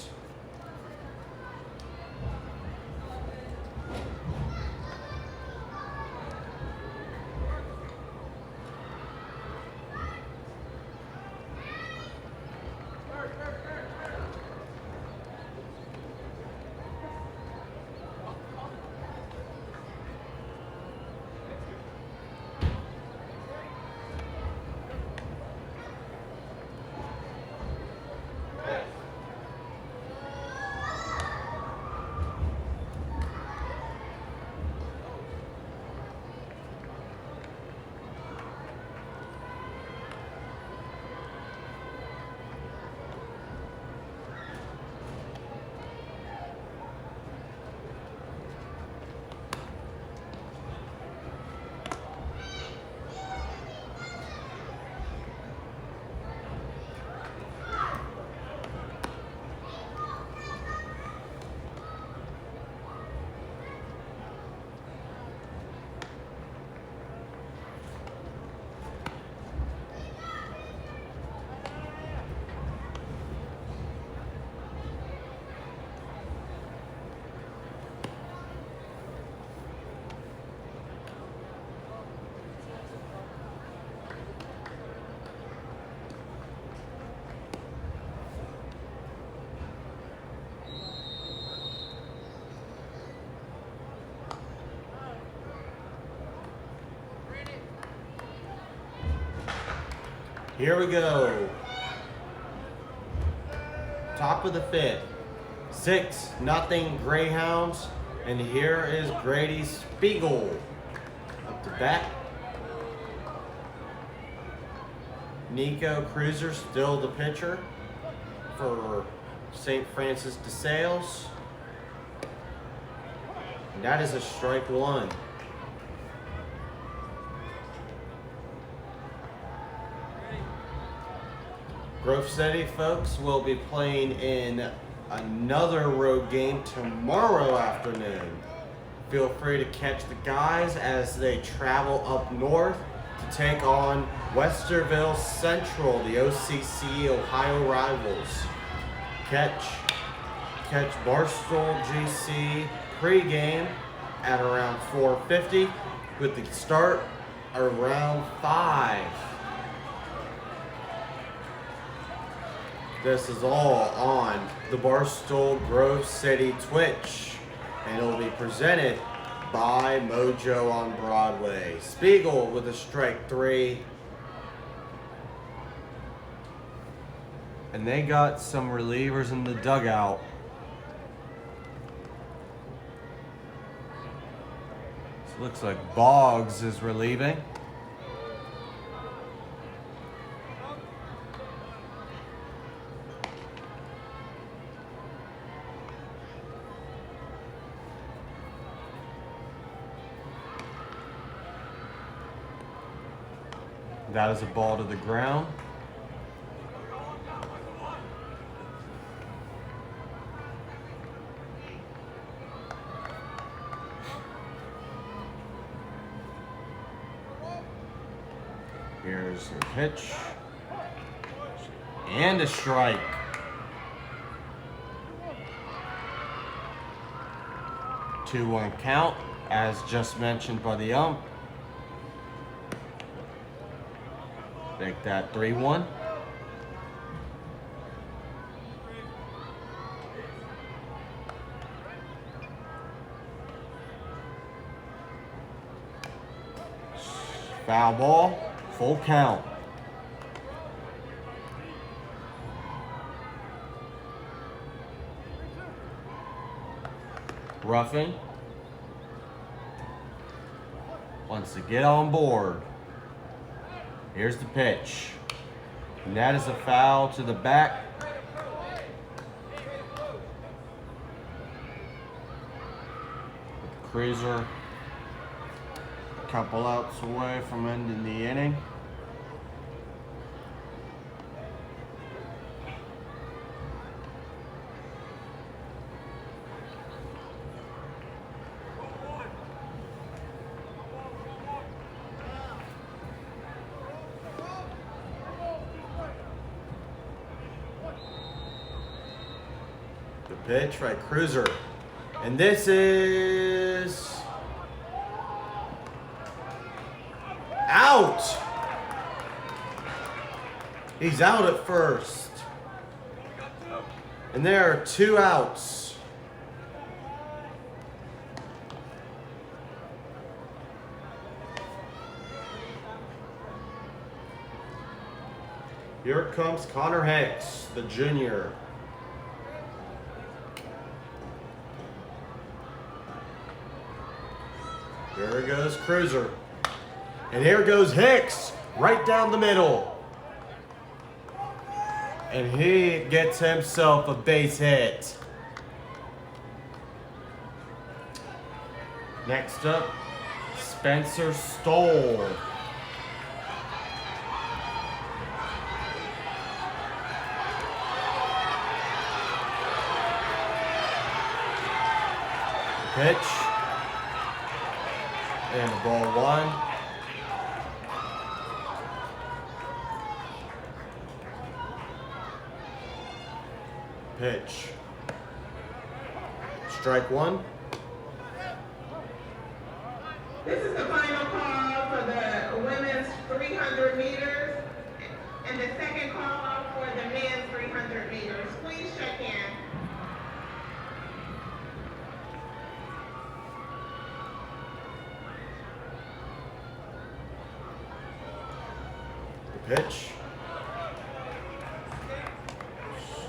Here we go. Top of the 5th. 6-0 Greyhounds. And here is Grady Spiegel up to bat. Nico Crazer still the pitcher for St. Francis DeSales. And that is a strike one. Grove City folks will be playing in another road game tomorrow afternoon. Feel free to catch the guys as they travel up north to take on Westerville Central, the OCC Ohio rivals. Catch Barstool GC pregame at around 4:50 with the start around 5. This is all on the Barstool Grove City Twitch, and it'll be presented by Mojo on Broadway. Spiegel with a strike 3. And they got some relievers in the dugout. So looks like Boggs is relieving. That is a ball to the ground. Here's a pitch. And a strike. Two 2-1 count, as just mentioned by the ump. Make that 3-1. Foul ball, full count. Roughing wants to get on board. Here's the pitch. And that is a foul to the back. Crazer a couple outs away from ending the inning. Pitch by Cruiser. And this is out. He's out at first. And there are 2 outs. Here comes Conor Hicks, the junior. Here goes Cruiser. And here goes Hicks, right down the middle. And he gets himself a base hit. Next up, Spencer Stoll. Pitch. And ball 1. Pitch. Strike 1. This is the final call for the women's 300 meters and the second call for the men's 300 meters. Please check in. Pitch.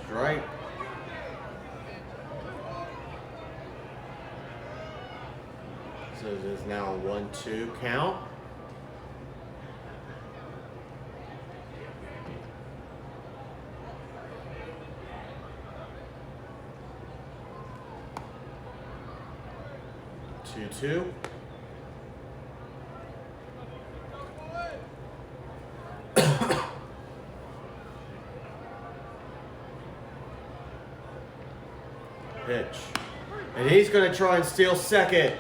Strike. So it is now a 1-2 count. 0-2. Pitch. And he's going to try and steal second.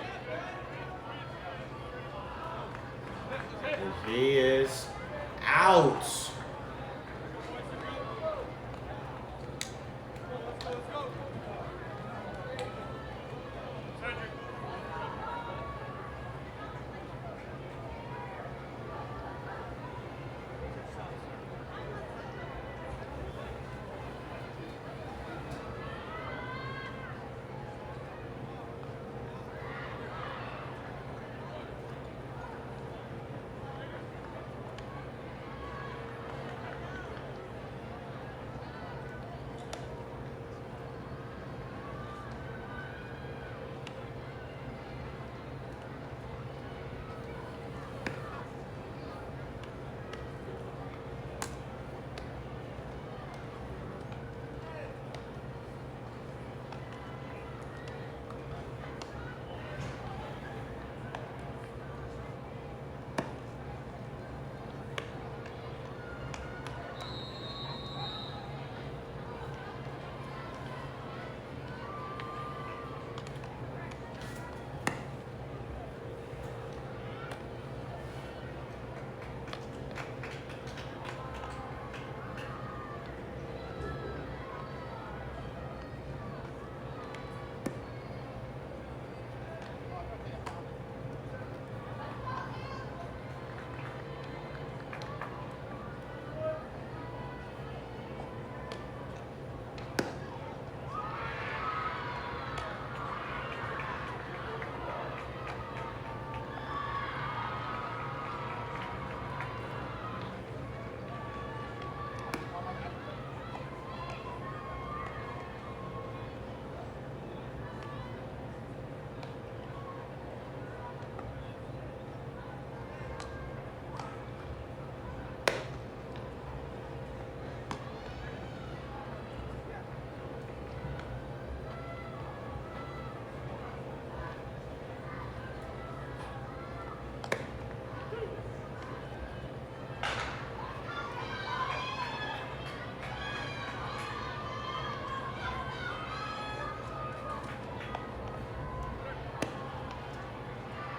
And he is out.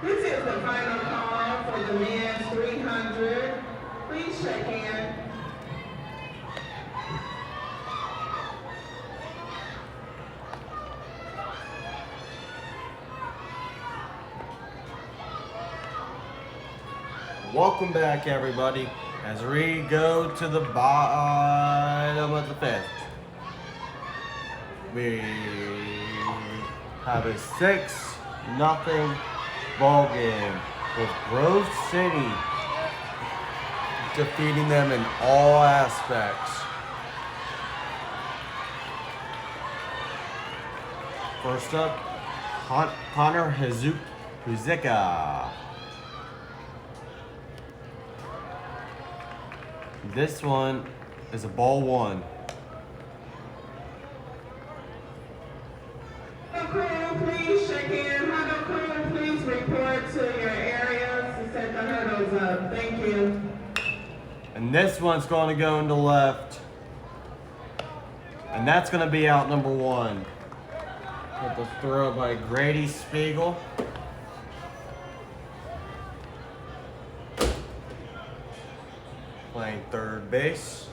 This is the final call for the men's 300. Please shake hands. Welcome back, everybody, as we go to the bottom of the fifth. We have a 6-0 ball game with Grove City defeating them in all aspects. First up, Conor Hazuka. This one is a ball one. Please check in. Huddle crew, please report to your areas to set the hurdles up. Thank you. And this one's going to go into left. And that's going to be out number one. With the throw by Grady Spiegel. Playing third base.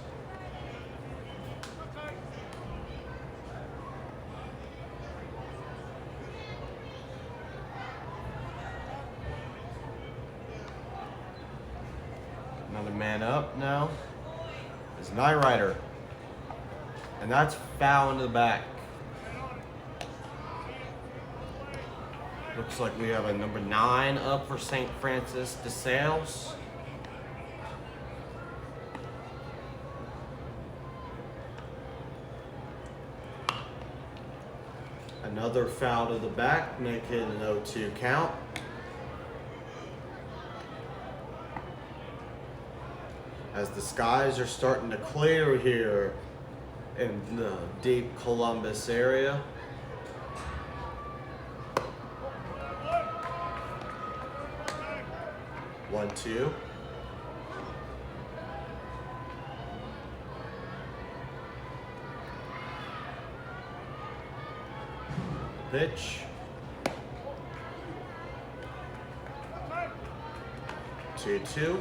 Another man up now is Knight Rider. And that's foul into the back. Looks like we have a number 9 up for St. Francis DeSales. Another foul to the back, making it an 0-2 count. As the skies are starting to clear here in the deep Columbus area. 1-2. Pitch. 2-2.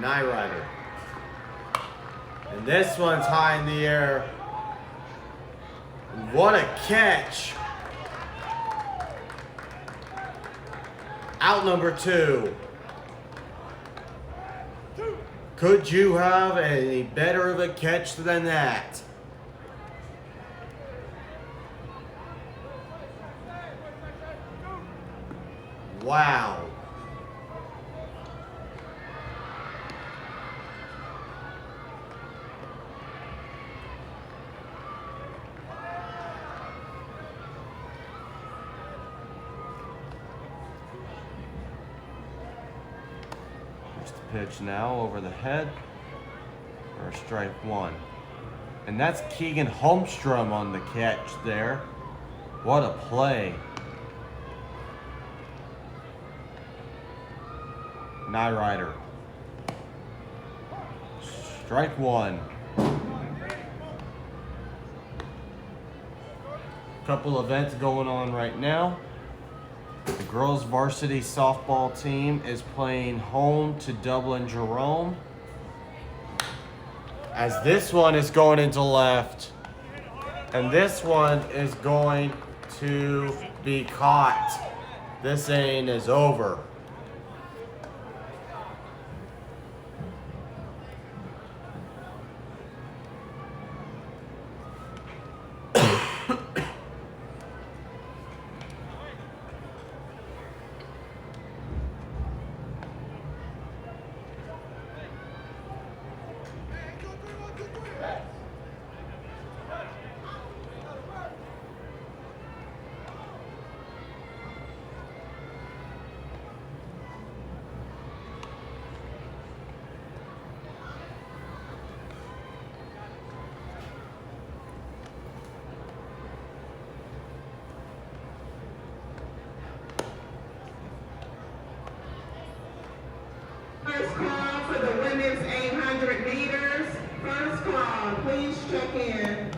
Night Rider. And this one's high in the air. What a catch. Out number 2. Could you have any better of a catch than that? Wow. Pitch now over the head for strike 1. And that's Keegan Holmstrom on the catch there. What a play. Night Rider. Strike 1. Couple events going on right now. The girls varsity softball team is playing home to Dublin Jerome. As this one is going into left. And this one is going to be caught. This inning is over. First call for the women's 800 meters. First call, please check in.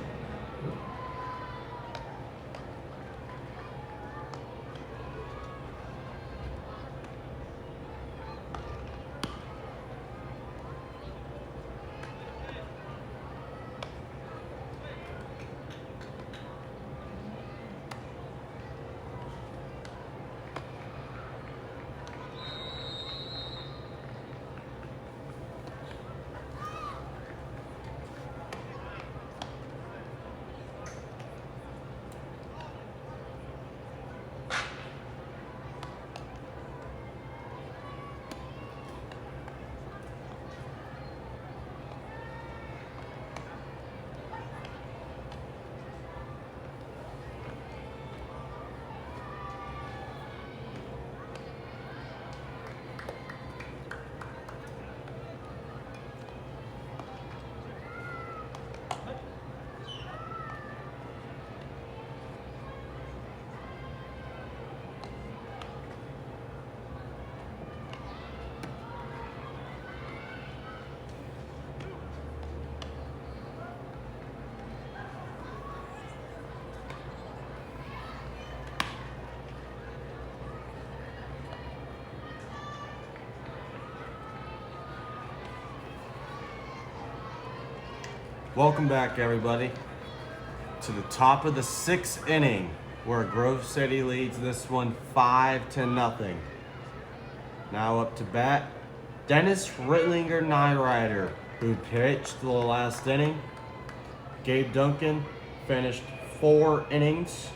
Welcome back, everybody, to the top of the 6th inning, where Grove City leads this one 5-0. Now up to bat, Dennis Rittlinger Night Rider, who pitched the last inning. Gabe Duncan finished 4 innings.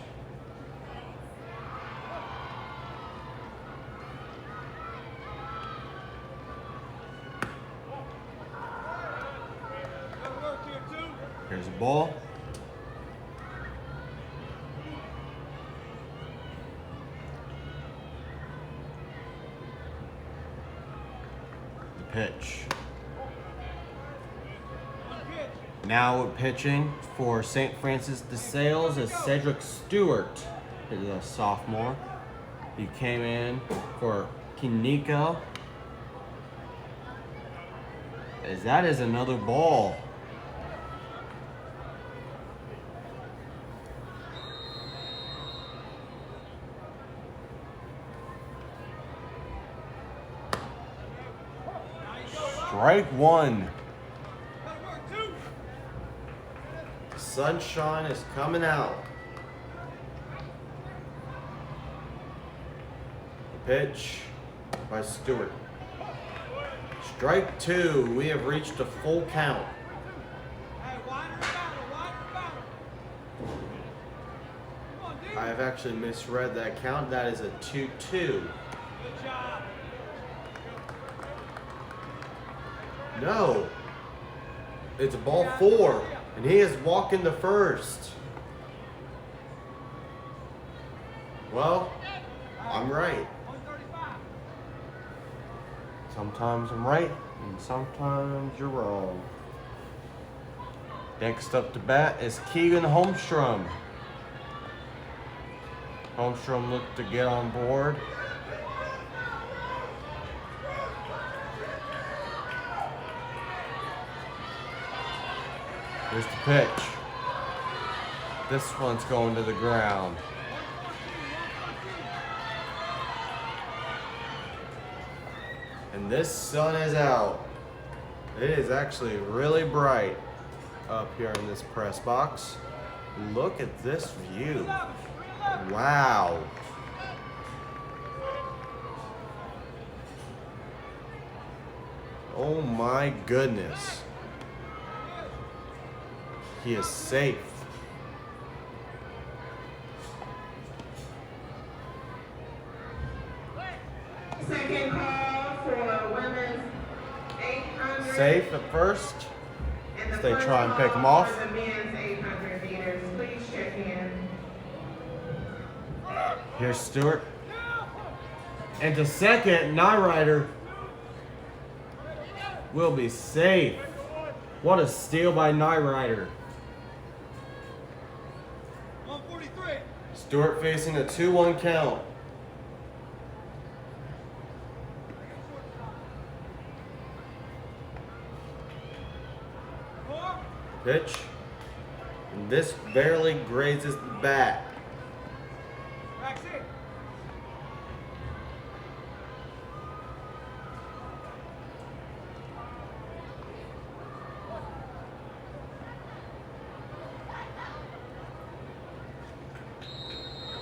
Here's a ball. The pitch. Now pitching for St. Francis DeSales is Cedric Stewart. He's a sophomore. He came in for Nico. As that is another ball. Strike one. Sunshine is coming out. Pitch by Stewart. Strike two. We have reached a full count. I have actually misread that count. That is a 2-2. No. It's ball four. And he is walking to first. Well, I'm right. Sometimes I'm right, and sometimes you're wrong. Next up to bat is Keegan Holmstrom. Holmstrom looked to get on board. Here's the pitch. This one's going to the ground. And this sun is out. It is actually really bright up here in this press box. Look at this view. Wow. Oh my goodness. He is safe. Second call for women's 800. Safe at first. And the As they first try and pick call him off. For the men's 800 meters. Please check in. Here's Stewart. And to second, Nyrider will be safe. What a steal by Nyrider. Stewart facing a 2-1 count. Pitch. And this barely grazes the bat.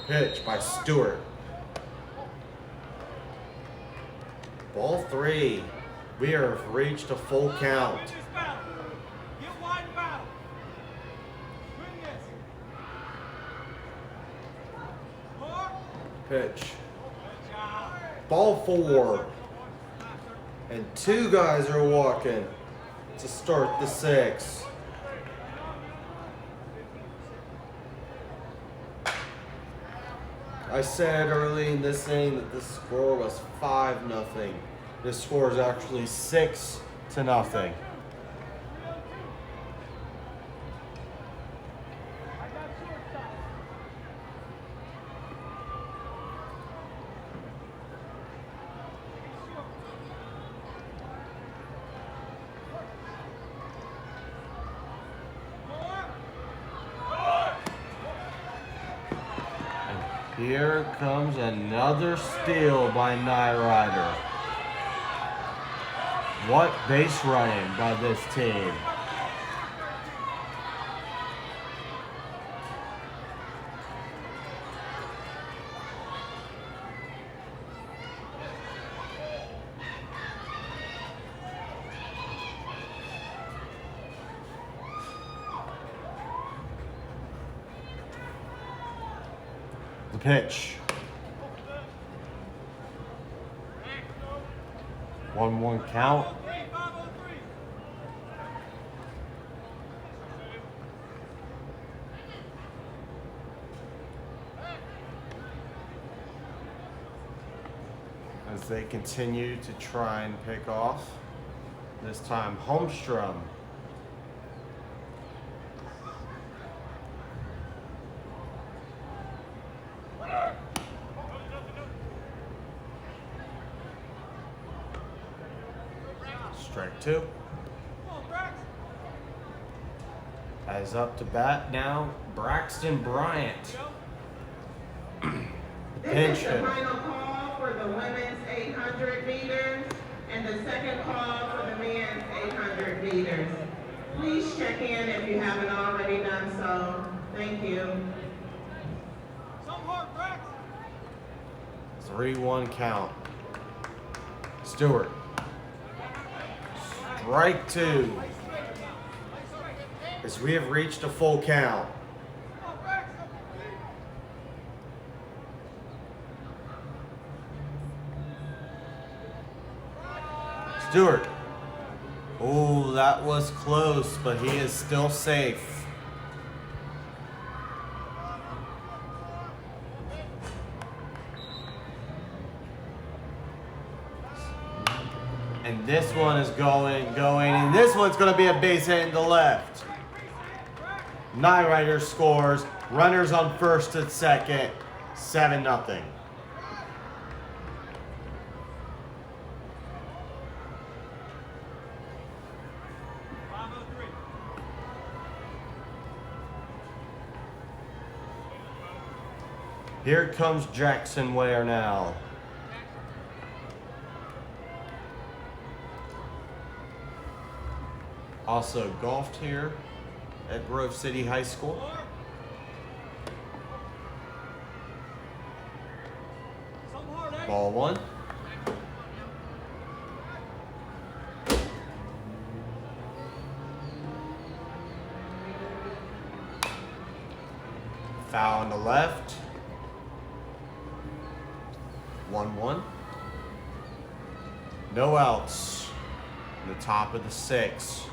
Pitch by Stewart. Ball three. We have reached a full count. Pitch. Ball four. And two guys are walking to start the sixth. I said early in this inning that the score was 5-0. This score is actually 6-0. Here comes another steal by Nyrider. What base running by this team. The pitch. 1-1 count. As they continue to try and pick off. This time Holmstrom Strike two. As up to bat now, Braxton Bryant. This is the final call for the women's 800 meters and the second call for the men's 800 meters. Please check in if you haven't already done so. Thank you. 3-1 count. Stewart. Strike two. As we have reached a full count. Stewart. Oh, that was close, but he is still safe. And this one is going, and this one's going to be a base hit in the left. Night Rider scores. Runners on first and second. 7-0. Here comes Jackson Ware now. Also golfed here at Grove City High School. Ball one. Foul on the left. 1-1. No outs. In the top of the sixth.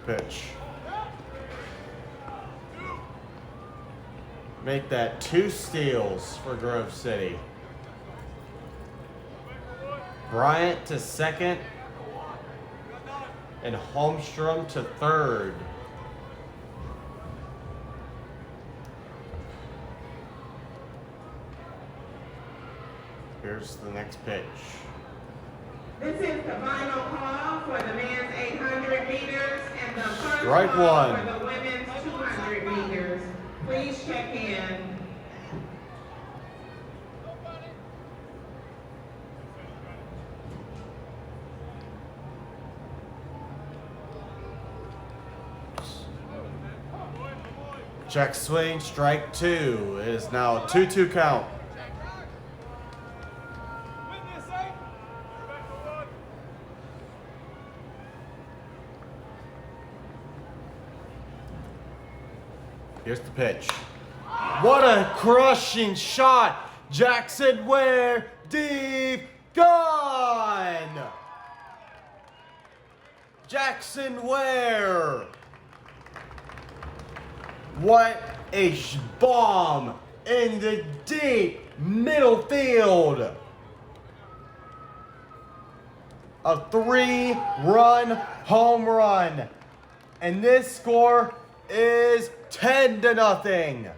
Pitch. Make that 2 steals for Grove City. Bryant to second and Holmstrom to third. Here's the next pitch. This is the final call for the men's 800 meters and the first Strike call one. for the women's 200 meters. Please check in. Check swing, strike two. It is now a 2-2 count. Here's the pitch. What a crushing shot! Jackson Ware, deep, gone! Jackson Ware! What a bomb in the deep middle field! A 3-run home run. And this score is 10-0.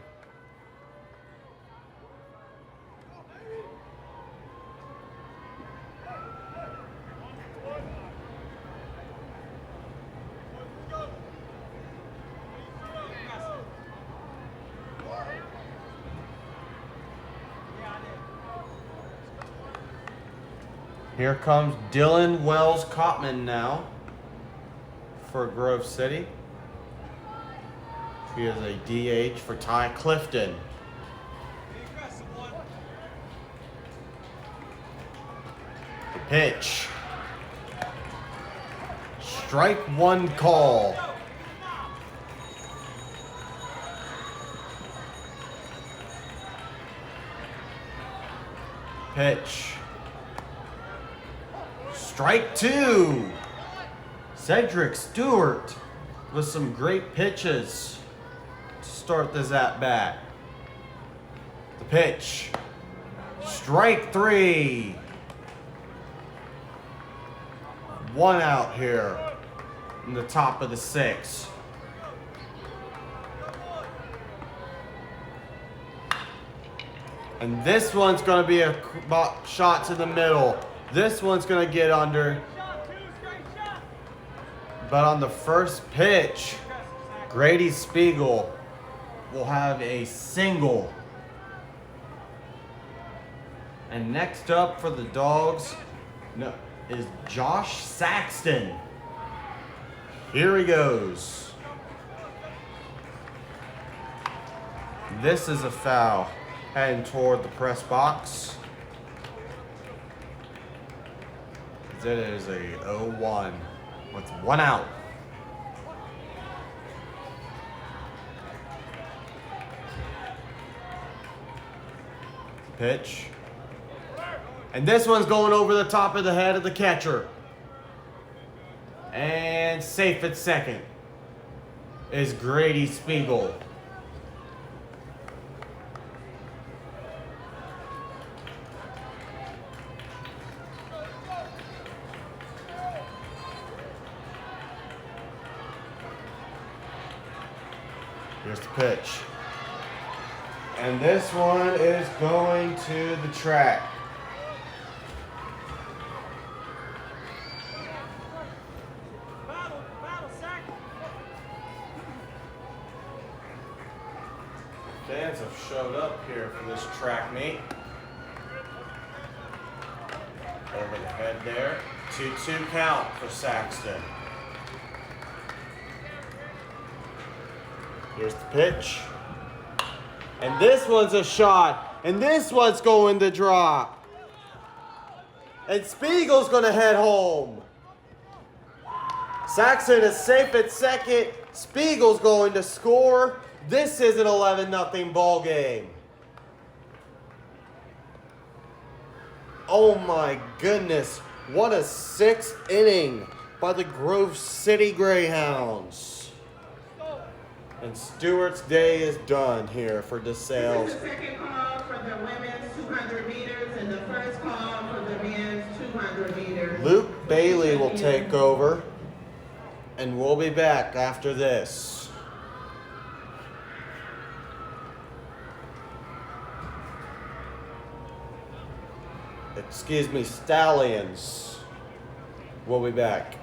Here comes Dylan Wells Cotman now for Grove City. He is a DH for Ty Clifton. The pitch. Strike one call. Pitch. Strike two. Cedric Stewart with some great pitches to start this at bat. The pitch. Strike three. 1 out here in the top of the 6. And this one's going to be a shot to the middle. This one's going to get under. But on the first pitch, Grady Spiegel will have a single. And next up for the Dogs is Josh Saxton. Here he goes. This is a foul. Heading toward the press box. It is a 0-1 with 1 out. Pitch. And this one's going over the top of the head of the catcher. And safe at second is Grady Spiegel. Here's the pitch. And this one is going to the track. Fans have showed up here for this track meet. Over the head there. 2-2 count for Saxton. Here's the pitch. And this one's a shot. And this one's going to drop. And Spiegel's going to head home. Saxton is safe at second. Spiegel's going to score. This is an 11-0 ball game. Oh my goodness. What a 6th inning by the Grove City Greyhounds. And Stewart's day is done here for DeSales. This is the second call for the women's 200 meters and the first call for the men's 200 meters. Luke Bailey will take over, and we'll be back after this. Excuse me, Stallions. We'll be back.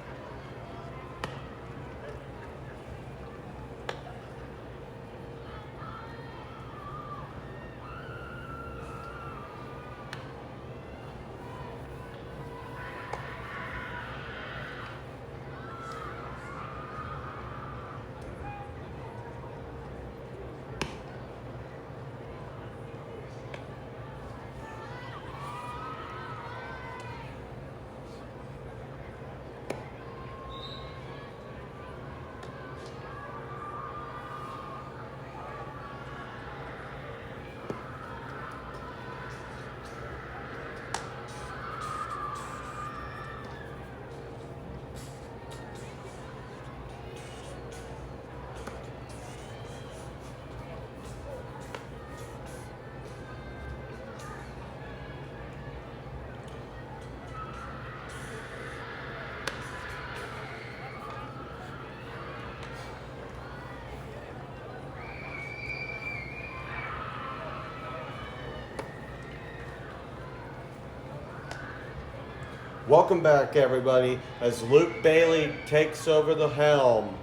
Welcome back, everybody, as Luke Bailey takes over the helm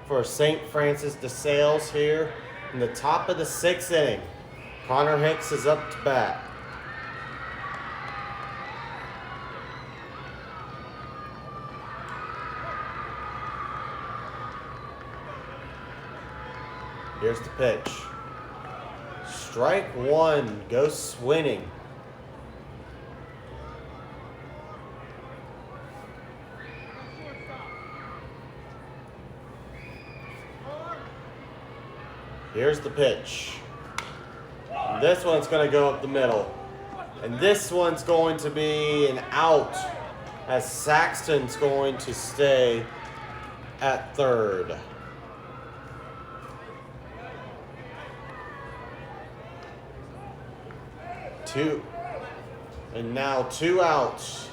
for St. Francis DeSales here in the top of the 6th inning. Conor Hicks is up to bat. Here's the pitch. Strike 1, goes swinging. Here's the pitch. And this one's going to go up the middle. And this one's going to be an out as Saxton's going to stay at third. And now 2 outs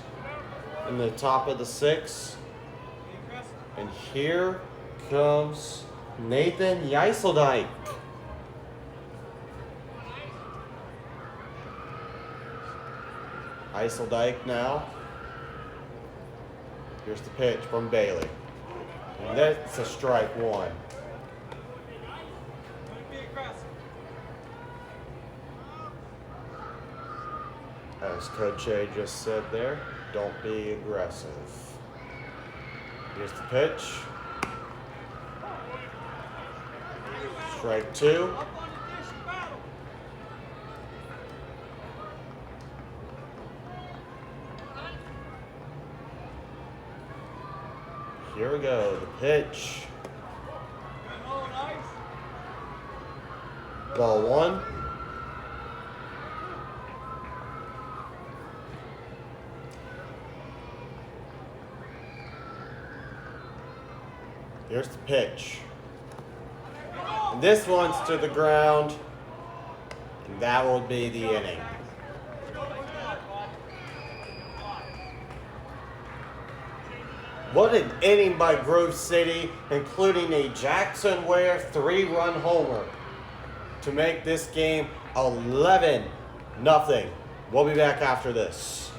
in the top of the 6. And here comes Nathan Yeiseldike. Yeiseldike now. Here's the pitch from Bailey. And that's a strike 1. As Coach A just said there, don't be aggressive. Here's the pitch. Strike 2. Here we go, the pitch. Ball 1. Here's the pitch. And this one's to the ground. And that will be the inning. What an inning by Grove City, including a Jackson Ware 3-run homer to make this game 11-0. We'll be back after this.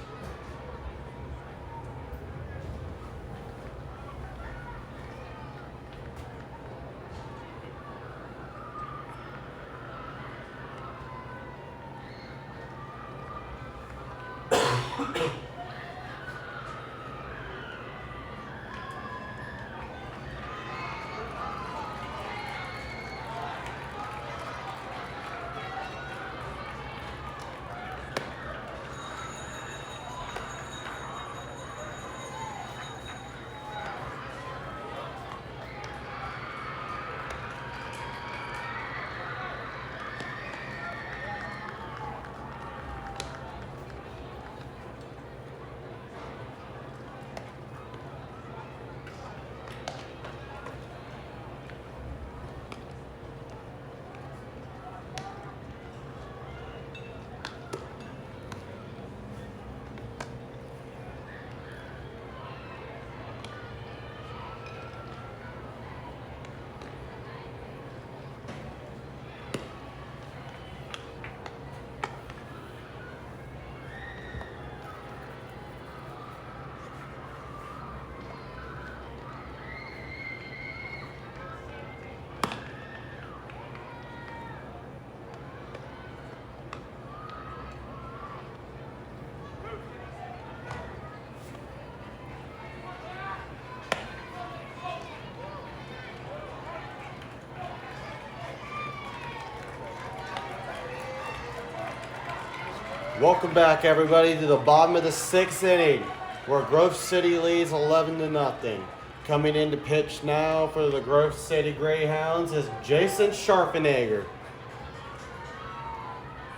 Welcome back, everybody, to the bottom of the 6th inning, where Grove City leads 11-0. Coming in to pitch now for the Grove City Greyhounds is Jason Scharfenegger,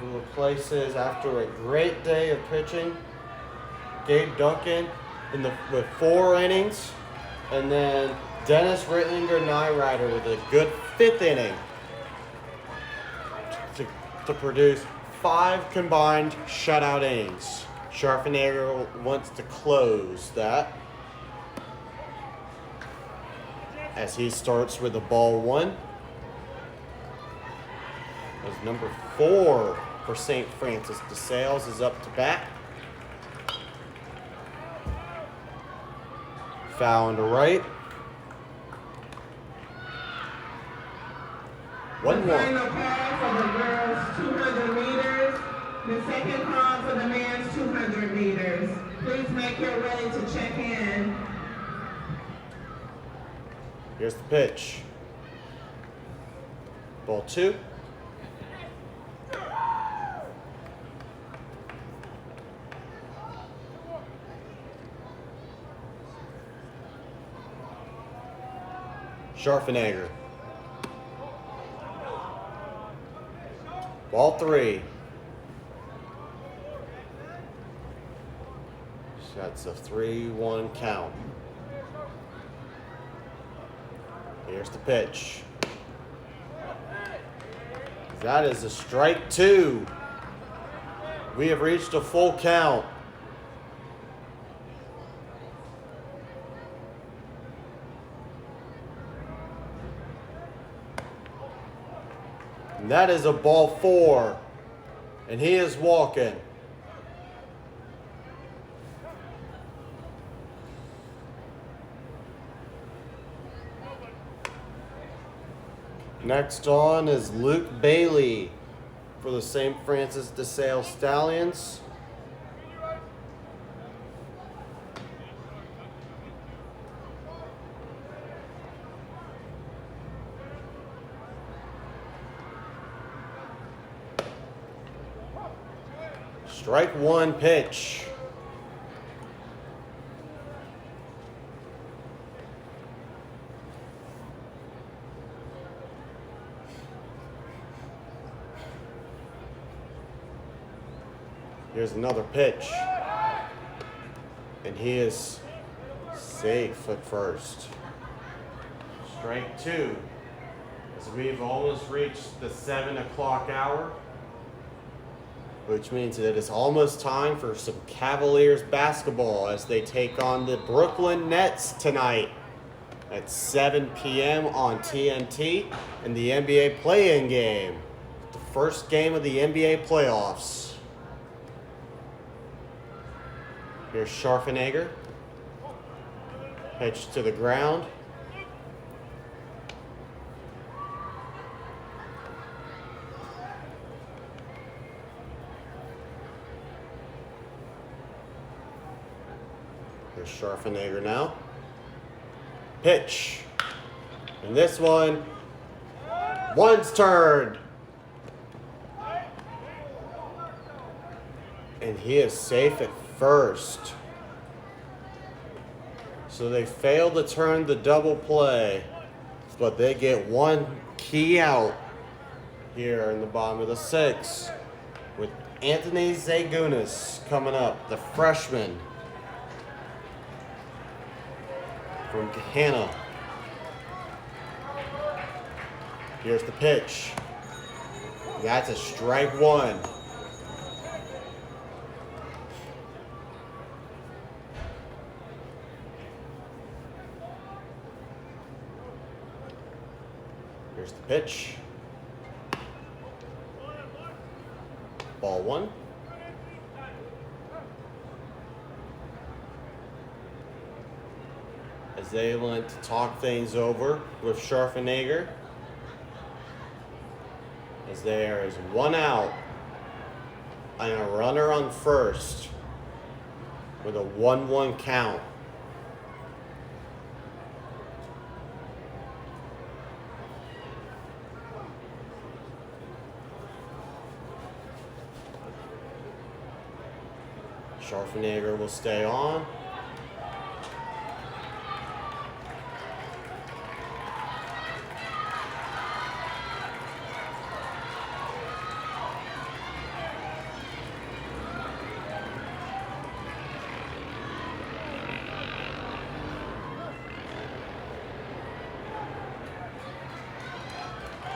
who replaces, after a great day of pitching, Gabe Duncan with 4 innings, and then Dennis Rittlinger-Nyrider with a good 5th inning to produce 5 combined shutout innings. Scharfenegger wants to close that as he starts with a ball 1. As number 4 for St. Francis, DeSales is up to bat. Foul into right. 1-1. The final call for the girls' 200 meters. The second call for the men's 200 meters. Please make your way to check in. Here's the pitch. Ball 2. Scharfenegger. Ball 3. That's a 3-1 count. Here's the pitch. That is a strike 2. We have reached a full count. And that is a ball 4. And he is walking. Next on is Luke Bailey for the St. Francis DeSales Stallions. Strike 1 pitch. Here's another pitch. And he is safe at first. Strike 2. As we've almost reached the 7 o'clock hour, which means that it's almost time for some Cavaliers basketball as they take on the Brooklyn Nets tonight at 7 p.m. on TNT in the NBA play-in game. The first game of the NBA playoffs. Here's Scharfenegger. Pitch to the ground. Here's Scharfenegger now. Pitch. And this one, one's turned. And he is safe at first. So they failed to turn the double play, but they get one key out here in the bottom of the 6th with Anthony Zagunis coming up, the freshman from Hannah. Here's the pitch. That's a strike 1. Here's the pitch. Ball 1. As they want to talk things over with Scharfenegger. As there is 1 out and a runner on first with a 1-1 count. Scharfenegger will stay on.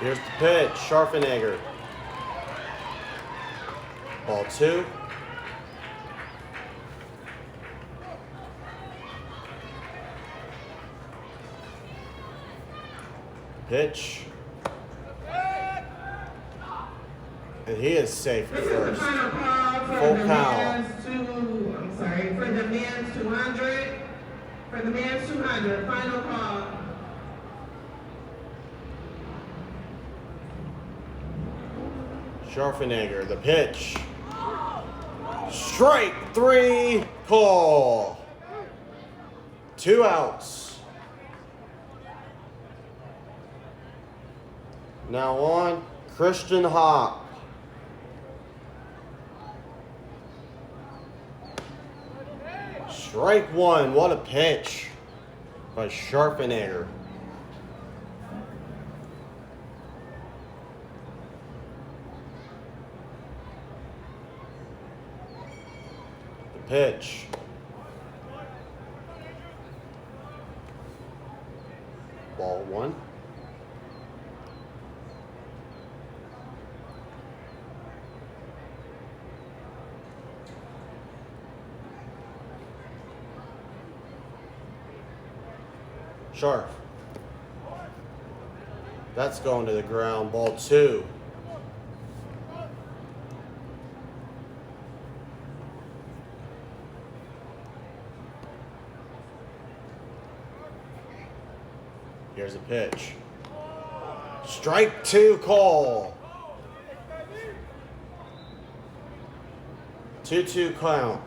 Here's the pitch, Scharfenegger. Ball 2. Pitch. And he is safe at first. Full count. For the men's 200. For the men's 200, final call. Scharfenegger, the pitch. Strike 3 call. 2 outs. Now on, Christian Hawk. Strike 1, what a pitch by Scharfenegger. The pitch. Ball 1. Sharp. That's going to the ground. Ball 2. Here's a pitch. Strike 2 call. 2-2 count.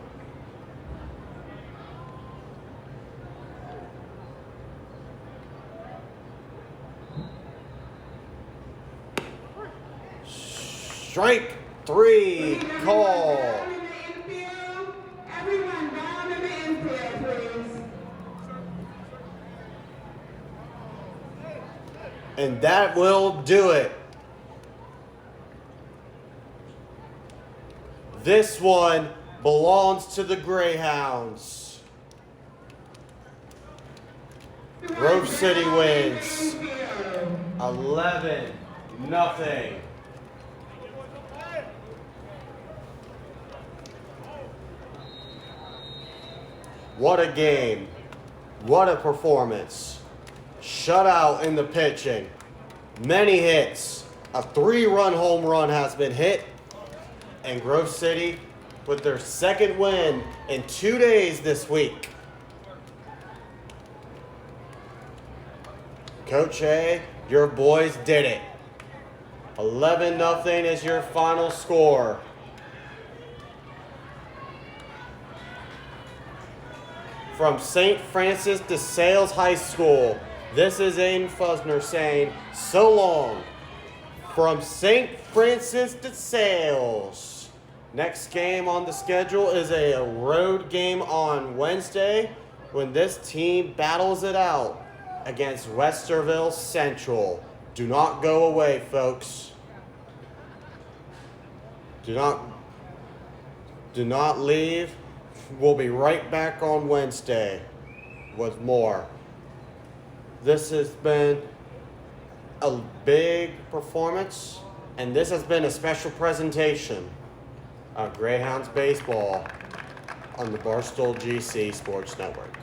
Strike 3 call. Everyone down in the infield, please. And that will do it. This one belongs to the Greyhounds. Grove City wins 11-0. What a game. What a performance. Shutout in the pitching. Many hits. A 3-run home run has been hit. And Grove City with their second win in 2 days this week. Coach A, your boys did it. 11-0 is your final score. From St. Francis DeSales High School, this is Aiden Fusner saying so long from St. Francis DeSales. Next game on the schedule is a road game on Wednesday when this team battles it out against Westerville Central. Do not go away, folks. Do not leave. We'll be right back on Wednesday with more. This has been a big performance, and this has been a special presentation of Greyhounds Baseball on the Barstool GC Sports Network.